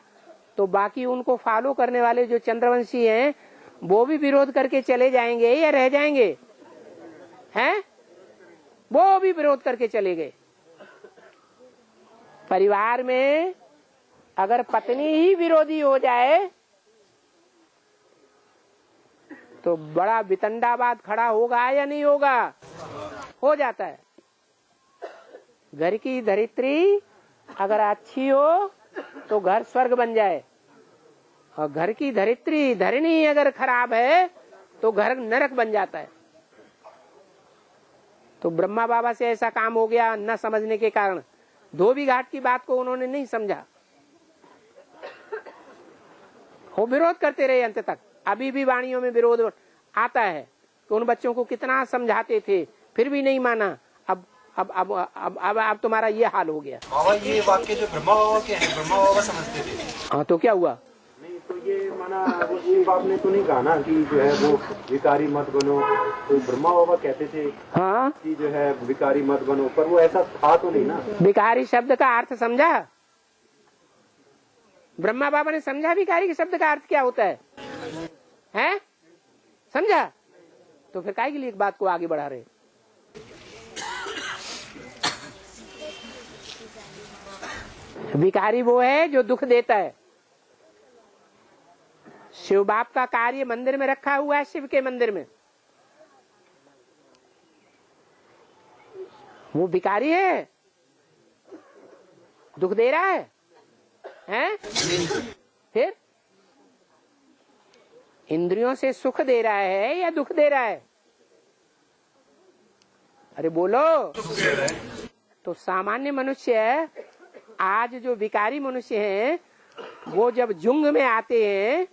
तो बाकी उनको फॉलो करने वाले जो चंद्रवंशी हैं वो भी विरोध करके चले जाएंगे या रह जाएंगे? हैं? वो भी विरोध करके चले गए। परिवार में अगर पत्नी ही विरोधी हो जाए तो बड़ा वितंडावाद खड़ा होगा या नहीं होगा? हो जाता है। घर की धरित्री अगर अच्छी हो तो घर स्वर्ग बन जाए, और घर की धरित्री धरणी अगर खराब है तो घर नरक बन जाता है। तो ब्रह्मा बाबा से ऐसा काम हो गया न समझने के कारण। धोबी घाट की बात को उन्होंने नहीं समझा, वो विरोध करते रहे अंत तक। अभी भी वाणियों में विरोध आता है तो उन बच्चों को कितना समझाते थे फिर भी नहीं माना। अब तुम्हारा ये हाल हो गया। बाबा ये वाक्य जो ब्रह्मा बाबा के हैं, ब्रह्मा बाबा समझते थे। हाँ, तो क्या हुआ? नहीं तो ये माना शिव बाप ने तो नहीं कहा ना कि जो है वो विकारी मत बनो, तो ब्रह्मा बाबा कहते थे हाँ कि जो है विकारी मत बनो, पर वो ऐसा था तो नहीं ना। विकारी शब्द का अर्थ समझा? ब्रह्मा बाबा ने समझा भिखारी के शब्द का अर्थ क्या होता है? हैं? समझा? तो फिर काहे के लिए एक बात को आगे बढ़ा रहे? भिखारी वो है जो दुख देता है। शिव बाप का कार्य मंदिर में रखा हुआ है, शिव के मंदिर में। वो भिखारी है, दुख दे रहा है, हैं? फिर इंद्रियों से सुख दे रहा है या दुख दे रहा है? अरे बोलो। तो सामान्य मनुष्य, आज जो भिखारी मनुष्य हैं, वो जब जुंग में आते हैं,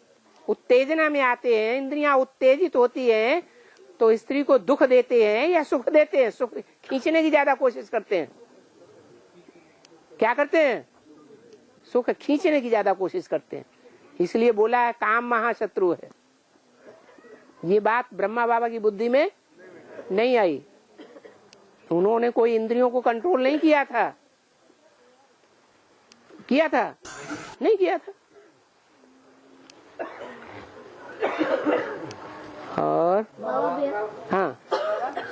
उत्तेजना में आते हैं, इंद्रियां उत्तेजित होती हैं, तो स्त्री को दुख देते हैं या सुख देते हैं? सुख खींचने की ज्यादा कोशिश करते हैं। क्या करते हैं? सुख खींचने की ज्यादा कोशिश करते हैं। इसलिए बोला है काम महाशत्रु है। ये बात ब्रह्मा बाबा की बुद्धि में नहीं आई। उन्होंने कोई इंद्रियों को कंट्रोल नहीं किया था। किया था? नहीं किया था। और हाँ,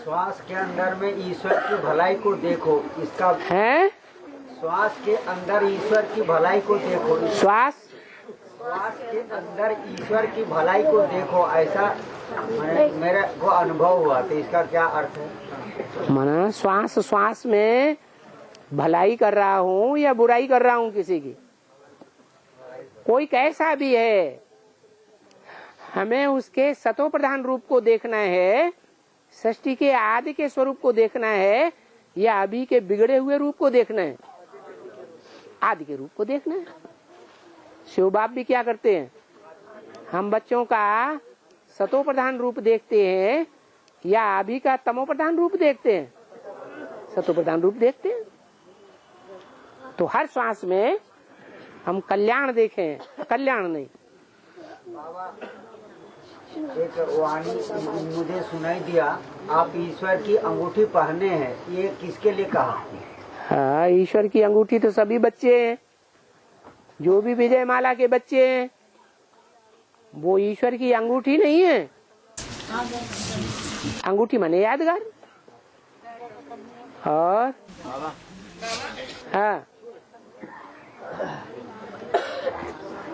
श्वास के अंदर में ईश्वर की भलाई को देखो, इसका है। श्वास के अंदर ईश्वर की भलाई को देखो। श्वास के अंदर ईश्वर की भलाई को देखो, ऐसा मेरे को अनुभव हुआ। तो इसका क्या अर्थ है? माना श्वास में भलाई कर रहा हूँ या बुराई कर रहा हूँ किसी की? कोई कैसा भी है, हमें उसके सतो प्रधान रूप को देखना है, सृष्टि के आदि के स्वरूप को देखना है, या अभी के बिगड़े हुए रूप को देखना है? आदि के रूप को देखना है। शिव बाप भी क्या करते हैं? हम बच्चों का सतो प्रधान रूप देखते हैं या अभी का तमो प्रधान रूप देखते हैं? सतो प्रधान रूप देखते हैं। तो हर श्वास में हम कल्याण देखें, कल्याण नहीं। एक वाणी मुझे सुनाई दिया, आप ईश्वर की अंगूठी पहने हैं, ये किसके लिए कहा? हाँ, ईश्वर की अंगूठी तो सभी बच्चे हैं, जो भी विजय माला के बच्चे हैं, वो ईश्वर की अंगूठी नहीं है। अंगूठी माने यादगार। और हाँ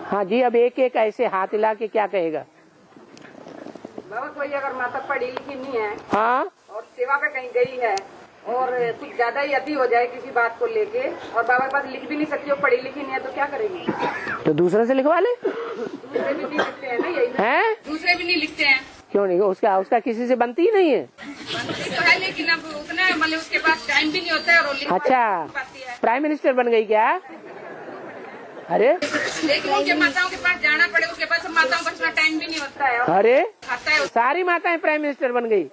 हाँ जी, अब एक एक ऐसे हाथ हिला के क्या कहेगा? बाबा कोई अगर माता पढ़ी लिखी नहीं है, हाँ, और सेवा पे कहीं गई है और कुछ ज्यादा ही अति हो जाए किसी बात को लेके, और बाबा के पास लिख भी नहीं सकती, वो पढ़ी लिखी नहीं है, तो क्या करेगी? तो दूसरे से लिखवा ले। दूसरे भी नहीं लिखते हैं ना, यही हैं? दूसरे भी नहीं लिखते हैं। क्यों नहीं? उसका किसी से बनती ही नहीं है। बनती तो है, लेकिन अब उतना मतलब उसके पास टाइम भी नहीं होता है। और अच्छा, प्राइम मिनिस्टर बन गई क्या? अरे लेकिन उनके माताओं के पास जाना पड़े, उसके पास माताओं का इतना टाइम भी नहीं होता है। अरे आता है, सारी माताएं प्राइम मिनिस्टर बन गई,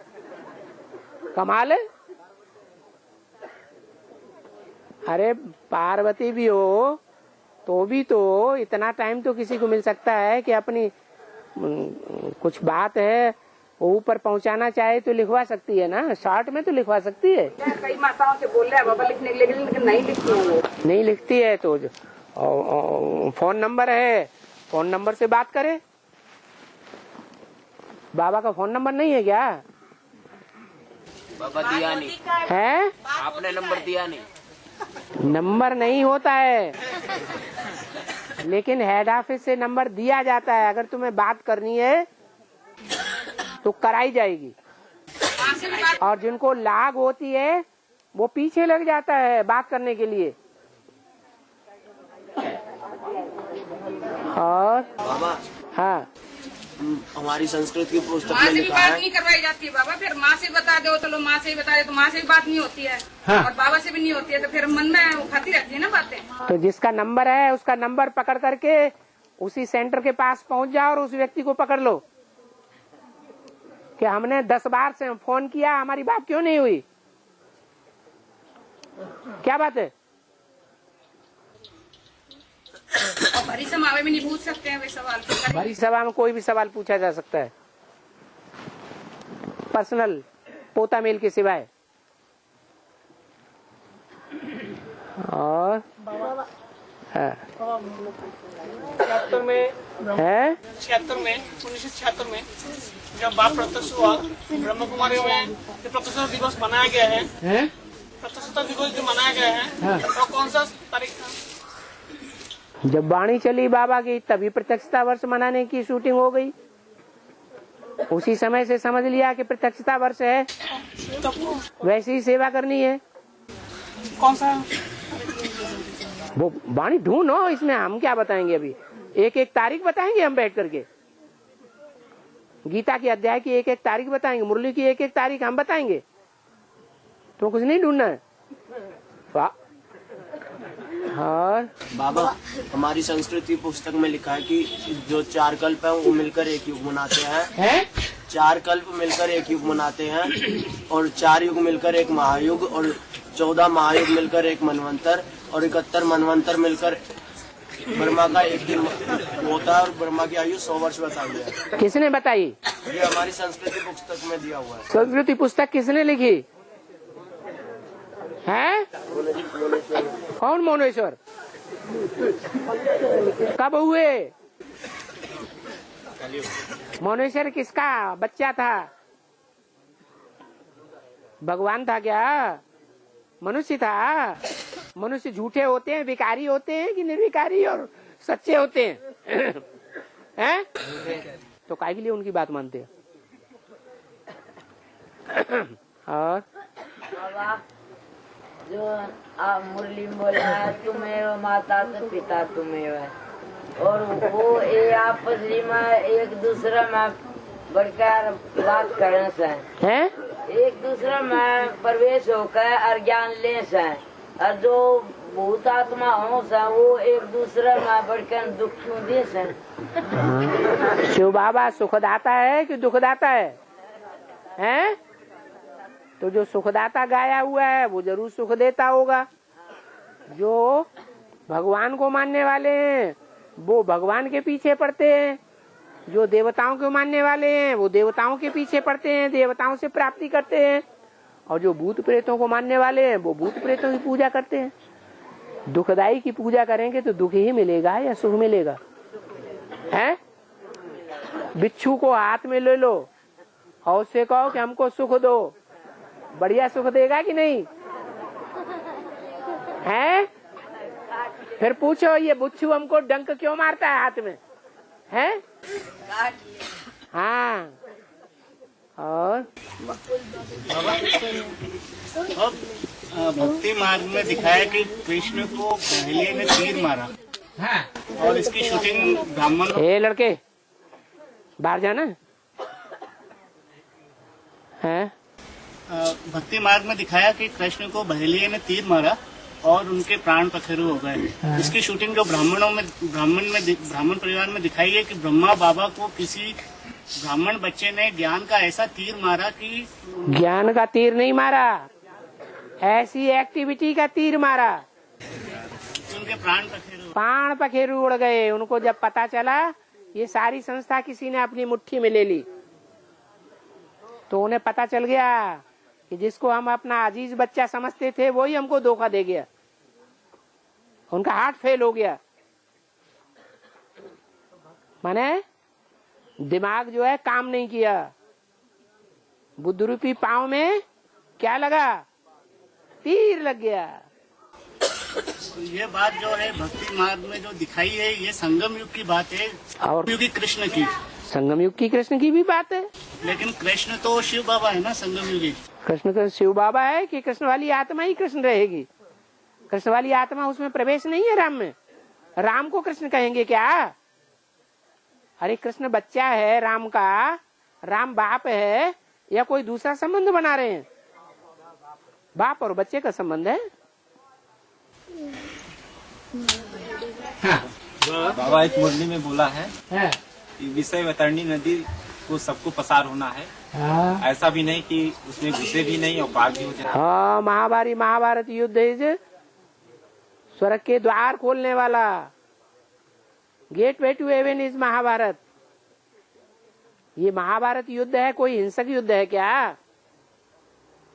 कमाल है। अरे पार्वती भी हो तो भी तो इतना टाइम तो किसी को मिल सकता है कि अपनी कुछ बात है वो ऊपर पहुंचाना चाहे तो लिखवा सकती है ना, शॉर्ट में तो लिखवा सकती है। कई माताओं से बोल रहे हैं बाबा लिखने के लिए, लेकिन नहीं लिखती है वो। नहीं लिखती है तो फोन नंबर है, फोन नंबर से बात करे। बाबा का फोन नंबर नहीं है क्या? बाबा दिया नहीं है, आपने नंबर दिया नहीं। नंबर नहीं होता है, लेकिन हेड ऑफिस से नंबर दिया जाता है। अगर तुम्हें बात करनी है तो कराई जाएगी, और जिनको लाग होती है वो पीछे लग जाता है बात करने के लिए। और बाबा हाँ, हमारी संस्कृत की पुस्तक माँ में से भी लिखा बात है। नहीं करवाई जाती है बाबा, फिर माँ से बता दो, चलो माँ से ही बता दे, तो माँ से भी बात नहीं होती है। हाँ। और बाबा से भी नहीं होती है, तो फिर मन में वो खाती रहती है ना बातें। तो जिसका नंबर है उसका नंबर पकड़ करके उसी सेंटर के पास पहुंच जाओ और उस व्यक्ति को पकड़ लो कि हमने 10 बार से फोन किया, हमारी बात क्यों नहीं हुई? क्या बात है? और भरी समावे में नहीं पूछ सकते हैं वे सवाल। भरी सभा में कोई भी सवाल पूछा जा सकता है, पर्सनल पोता मेल के सिवाय। और हाँ 76 में है 1976 में जब बाप प्रत्यक्ष हुआ ब्रह्म कुमारी में जो प्रत्यक्षता दिवस मनाया गया है, प्रत्यक्षता दिवस जो मनाया गया है तो कौन सा तारीख था? जब वाणी चली बाबा की तभी प्रत्यक्षता वर्ष मनाने की शूटिंग हो गई। उसी समय से समझ लिया कि प्रत्यक्षता वर्ष है, वैसे ही सेवा करनी है। कौन सा वो वाणी ढूंढो, इसमें हम क्या बताएंगे? अभी एक एक तारीख बताएंगे हम बैठ करके, गीता के अध्याय की एक एक तारीख बताएंगे, मुरली की एक एक तारीख हम बताएंगे, तो कुछ नहीं ढूंढना है। और बाबा हमारी संस्कृति पुस्तक में लिखा है कि जो 4 कल्प है वो मिलकर एक युग मनाते हैं। 4 कल्प मिलकर एक युग मनाते हैं और 4 युग मिलकर एक महायुग और 14 महायुग मिलकर एक मनवंतर और 71 मनवंतर मिलकर ब्रह्मा का एक दिन होता है और ब्रह्मा की आयु 100 वर्ष बताई है। किसने बताई? ये हमारी संस्कृति पुस्तक में दिया हुआ है। संस्कृति पुस्तक किसने लिखी है? कौन मोनेश्वर? कब हुए? मोनेश्वर किसका बच्चा था? भगवान था क्या? मनुष्य था? मनुष्य झूठे होते हैं, विकारी होते हैं कि निर्विकारी और सच्चे होते हैं? हैं? तो काहे के लिए उनकी बात मानते हैं? और जो आप मुरली में बोला तुम्हें माता तो पिता तुम्हें है, और वो ये आपस में एक दूसरे में बढ़कर बात करने से है, एक दूसरे में प्रवेश होकर और ज्ञान ले से, और जो भूत आत्मा हो सा वो एक दूसरे में बढ़कर दुख क्यों दे से। शिव बाबा सुखदाता है कि दुखदाता है? हैं? तो जो सुखदाता गाया हुआ है वो जरूर सुख देता होगा। जो भगवान को मानने वाले हैं वो भगवान के पीछे पड़ते हैं, जो देवताओं को मानने वाले हैं वो देवताओं के पीछे पड़ते हैं, देवताओं से प्राप्ति करते हैं, और जो भूत प्रेतों को मानने वाले हैं वो भूत प्रेतों की पूजा करते हैं। दुखदाई की पूजा करेंगे तो दुख ही मिलेगा या सुख मिलेगा? है? बिच्छू को हाथ में ले लो और उससे कहो कि हमको सुख दो, बढ़िया सुख देगा कि नहीं? है? फिर पूछो ये बिच्छू हमको डंक क्यों मारता है हाथ में? है? हाँ। और भक्ति मार्ग में दिखाया कि कृष्ण को पहले ने तीर मारा और इसकी शूटिंग ब्राह्मण। ए लड़के बाहर जाना है। भक्ति मार्ग में दिखाया कि कृष्ण को बहेलिये ने तीर मारा और उनके प्राण पखेरु हो गए। इसकी शूटिंग जो ब्राह्मण परिवार में दिखाई है कि ब्रह्मा बाबा को किसी ब्राह्मण बच्चे ने ज्ञान का ऐसा तीर मारा कि ज्ञान का तीर नहीं मारा, ऐसी एक्टिविटी का तीर मारा, उनके प्राण पखेरु उड़ गए। उनको जब पता चला ये सारी संस्था किसी ने अपनी मुट्ठी में ले ली, तो उन्हें पता चल गया कि जिसको हम अपना अजीज बच्चा समझते थे वही हमको धोखा दे गया। उनका हार्ट फेल हो गया, माने दिमाग जो है काम नहीं किया। बुद्ध रूपी पांव में क्या लगा? तीर लग गया। तो ये बात जो है भक्ति मार्ग में जो दिखाई है ये संगम युग की बात है और युग की कृष्ण की। संगम युग की कृष्ण की भी बात है, लेकिन कृष्ण तो शिव बाबा है ना। संगम युगी कृष्ण का शिव बाबा है कि कृष्ण वाली आत्मा ही कृष्ण रहेगी? कृष्ण वाली आत्मा उसमें प्रवेश नहीं है राम में। राम को कृष्ण कहेंगे क्या? अरे कृष्ण बच्चा है राम का, राम बाप है या कोई दूसरा संबंध बना रहे हैं? बाप और बच्चे का संबंध है। बाबा एक मुरली में बोला है विषय वतरणी नदी को सबको पसार होना है। ऐसा भी नहीं कि उसमें घुसे भी नहीं और पार भी हो जाए। हाँ, महाभारत युद्ध है, स्वर्ग के द्वार खोलने वाला। Gate way to heaven is Mahabharata. ये महाभारत युद्ध है, कोई हिंसक युद्ध है क्या?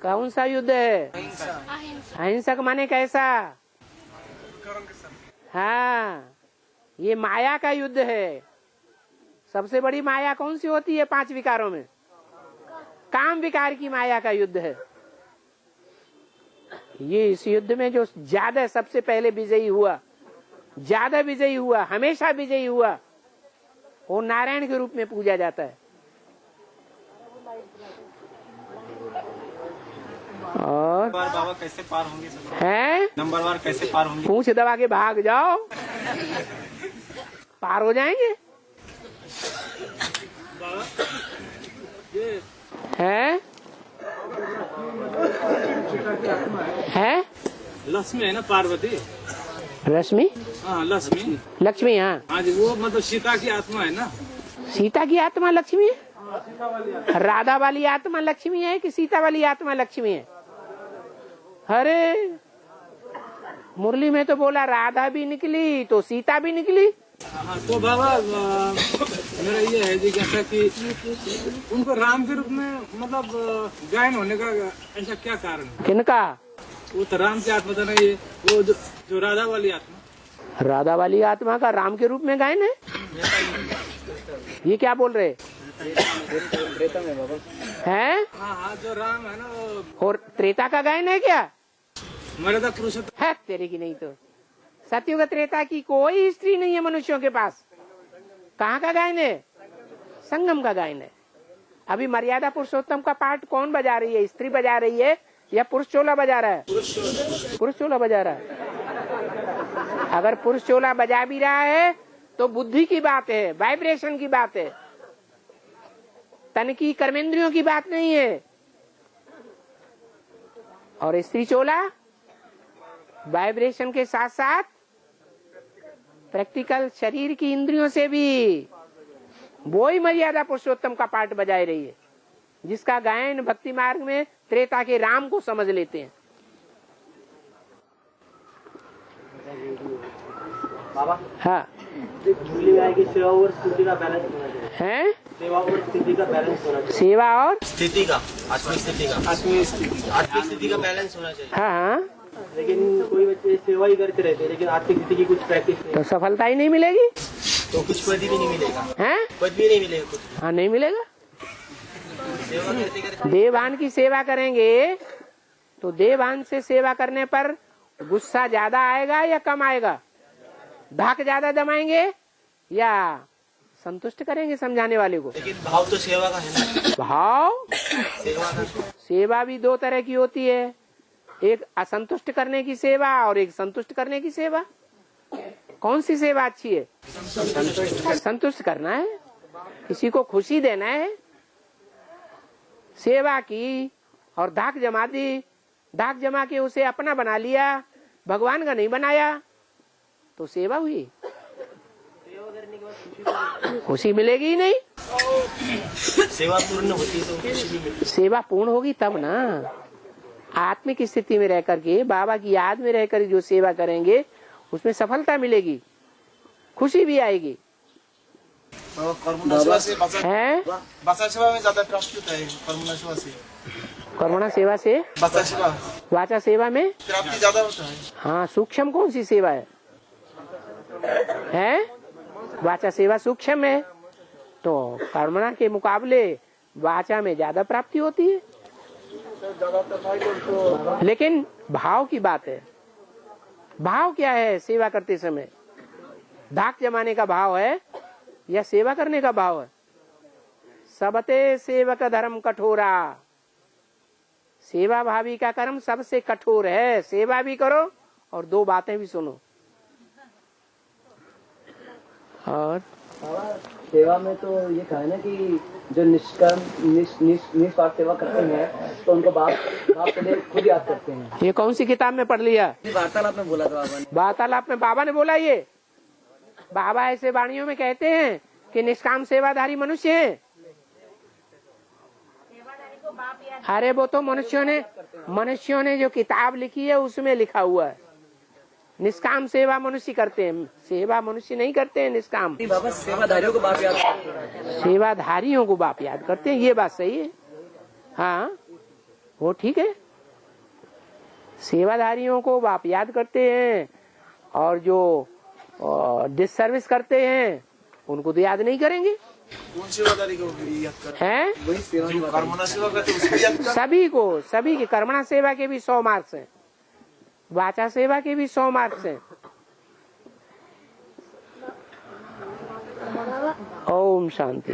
कौन सा युद्ध है? अहिंसक माने कैसा हाँ, ये माया का युद्ध है। सबसे बड़ी माया कौन सी होती है 5 विकारों में? काम विकार की माया का युद्ध है। ये इस युद्ध में जो ज्यादा सबसे पहले विजयी हुआ, ज्यादा विजयी हुआ, हमेशा विजयी हुआ, वो नारायण के रूप में पूजा जाता है। और बाबा कैसे पार होंगे? हैं? नंबरवार कैसे पार होंगे? पूंछ दबा के भाग जाओ, पार हो जाएंगे। हैं? हैं? लक्ष्मी है ना, पार्वती? रश्मि? हाँ, लक्ष्मी। लक्ष्मी, हाँ हाँ जी, वो मतलब सीता की आत्मा है ना। सीता की आत्मा लक्ष्मी है? राधा वाली आत्मा लक्ष्मी है कि सीता वाली आत्मा लक्ष्मी है? अरे मुरली में तो बोला राधा भी निकली तो सीता भी निकली। हाँ, तो बाबा मेरा ये है जी जैसा कि उनको राम के रूप में मतलब गायन होने का ऐसा क्या कारण है? किनका? वो तो राम की आत्मा था ना, ये वो जो राधा वाली आत्मा। राधा वाली आत्मा का राम के रूप में गायन है? ये क्या बोल रहे हैं? हाँ हाँ, जो राम है ना वो। और त्रेता का गायन है क्या? मर्यादा पुरुषोत्तम है तेरे की नहीं तो। सतयुग त्रेता की कोई स्त्री नहीं है मनुष्यों के पास। कहाँ का गायन है? संगम का गायन है। अभी मर्यादा पुरुषोत्तम का पाठ कौन बजा रही है? स्त्री बजा रही है या पुरुष चोला बजा रहा है? पुरुष चोला बजा रहा है। अगर पुरुष चोला बजा भी रहा है तो बुद्धि की बात है, वाइब्रेशन की बात है, तन की कर्मेंद्रियों की बात नहीं है। और स्त्री चोला वाइब्रेशन के साथ साथ प्रैक्टिकल शरीर की इंद्रियों से भी वो ही मर्यादा पुरुषोत्तम का पाठ बजाए रही है, जिसका गायन भक्ति मार्ग में त्रेता के राम को समझ लेते हैं। बाबा, हाँ, मुरली गाय की सेवा और स्थिति का बैलेंस होना चाहिए। हैं? सेवा और स्थिति का बैलेंस होना चाहिए। सेवा और स्थिति का, आत्मिक स्थिति का, आत्मिक स्थिति का बैलेंस होना चाहिए। हाँ हाँ, लेकिन कोई बच्चे सेवा ही करते रहते हैं लेकिन आर्थिक स्थिति की कुछ प्रैक्टिस नहीं, तो सफलता ही नहीं मिलेगी। तो कुछ पद भी नहीं मिलेगा। हैं? पद भी नहीं मिलेगा कुछ। हाँ, नहीं मिलेगा। सेवा करते करते देवान की सेवा करेंगे तो देवान से सेवा करने पर गुस्सा ज्यादा आएगा या कम आएगा? धाक ज्यादा जमाएंगे या संतुष्ट करेंगे समझाने वाले को? लेकिन भाव तो सेवा का है ना। भाव सेवा का सेवा भी 2 तरह की होती है, एक असंतुष्ट करने की सेवा और एक संतुष्ट करने की सेवा। कौन सी सेवा अच्छी है? संतुष्ट करना है, किसी को खुशी देना है। सेवा की और धाक जमा दी, धाक जमा के उसे अपना बना लिया, भगवान का नहीं बनाया, तो सेवा हुई? खुशी मिलेगी ही नहीं। सेवा पूर्ण होती है तो खुशी भी मिलती है। सेवा पूर्ण होगी तब ना। आत्मिक स्थिति में रह करके, बाबा की याद में रह कर जो सेवा करेंगे उसमें सफलता मिलेगी, खुशी भी आएगी। कर्मणा सेवा से है? वाचा सेवा में ज्यादा प्राप्ति होता है। कर्मणा सेवा से, कर्मणा सेवा से, वाचा सेवा, वाचा सेवा में प्राप्ति ज्यादा होता है। हाँ, सूक्ष्म कौन सी सेवा है? वाचा सेवा सूक्ष्म है, तो कर्मणा के मुकाबले वाचा में ज्यादा प्राप्ति होती है। लेकिन भाव की बात है। भाव क्या है सेवा करते समय? धाक जमाने का भाव है या सेवा करने का भाव है? सबते सेवक धर्म कठोरा। सेवा भावी का कर्म सबसे कठोर है। सेवा भी करो और 2 बातें भी सुनो। और सेवा में तो ये कहा है ना कि जो निस्वार्थ सेवा करते हैं तो उनको बाप पहले खुद याद करते हैं। ये कौन सी किताब में पढ़ लिया? वार्तालाप में बोला था बाबा ने। वार्तालाप में बाबा ने बोला। ये बाबा ऐसे वाणियों में कहते हैं कि निष्काम सेवाधारी मनुष्य है। अरे वो तो मनुष्यों ने जो किताब लिखी है उसमें लिखा हुआ है। निष्काम सेवा मनुष्य करते हैं, सेवा मनुष्य नहीं करते हैं। निष्काम बाबा सेवाधारियों को बाप याद करते हैं। सेवाधारियों को बाप याद करते हैं, ये बात सही है। हाँ, वो ठीक है। सेवाधारियों को बाप याद करते हैं और जो और जिस सर्विस करते हैं उनको तो याद नहीं करेंगे। कौन सेवादारी को याद कर हैं? जो कर्मणा सेवा करते उसको याद कर। सभी को, सभी के कर्मणा सेवा के भी 100 मार्क्स हैं, वाचा सेवा के भी 100 मार्क्स हैं। ओम शांति।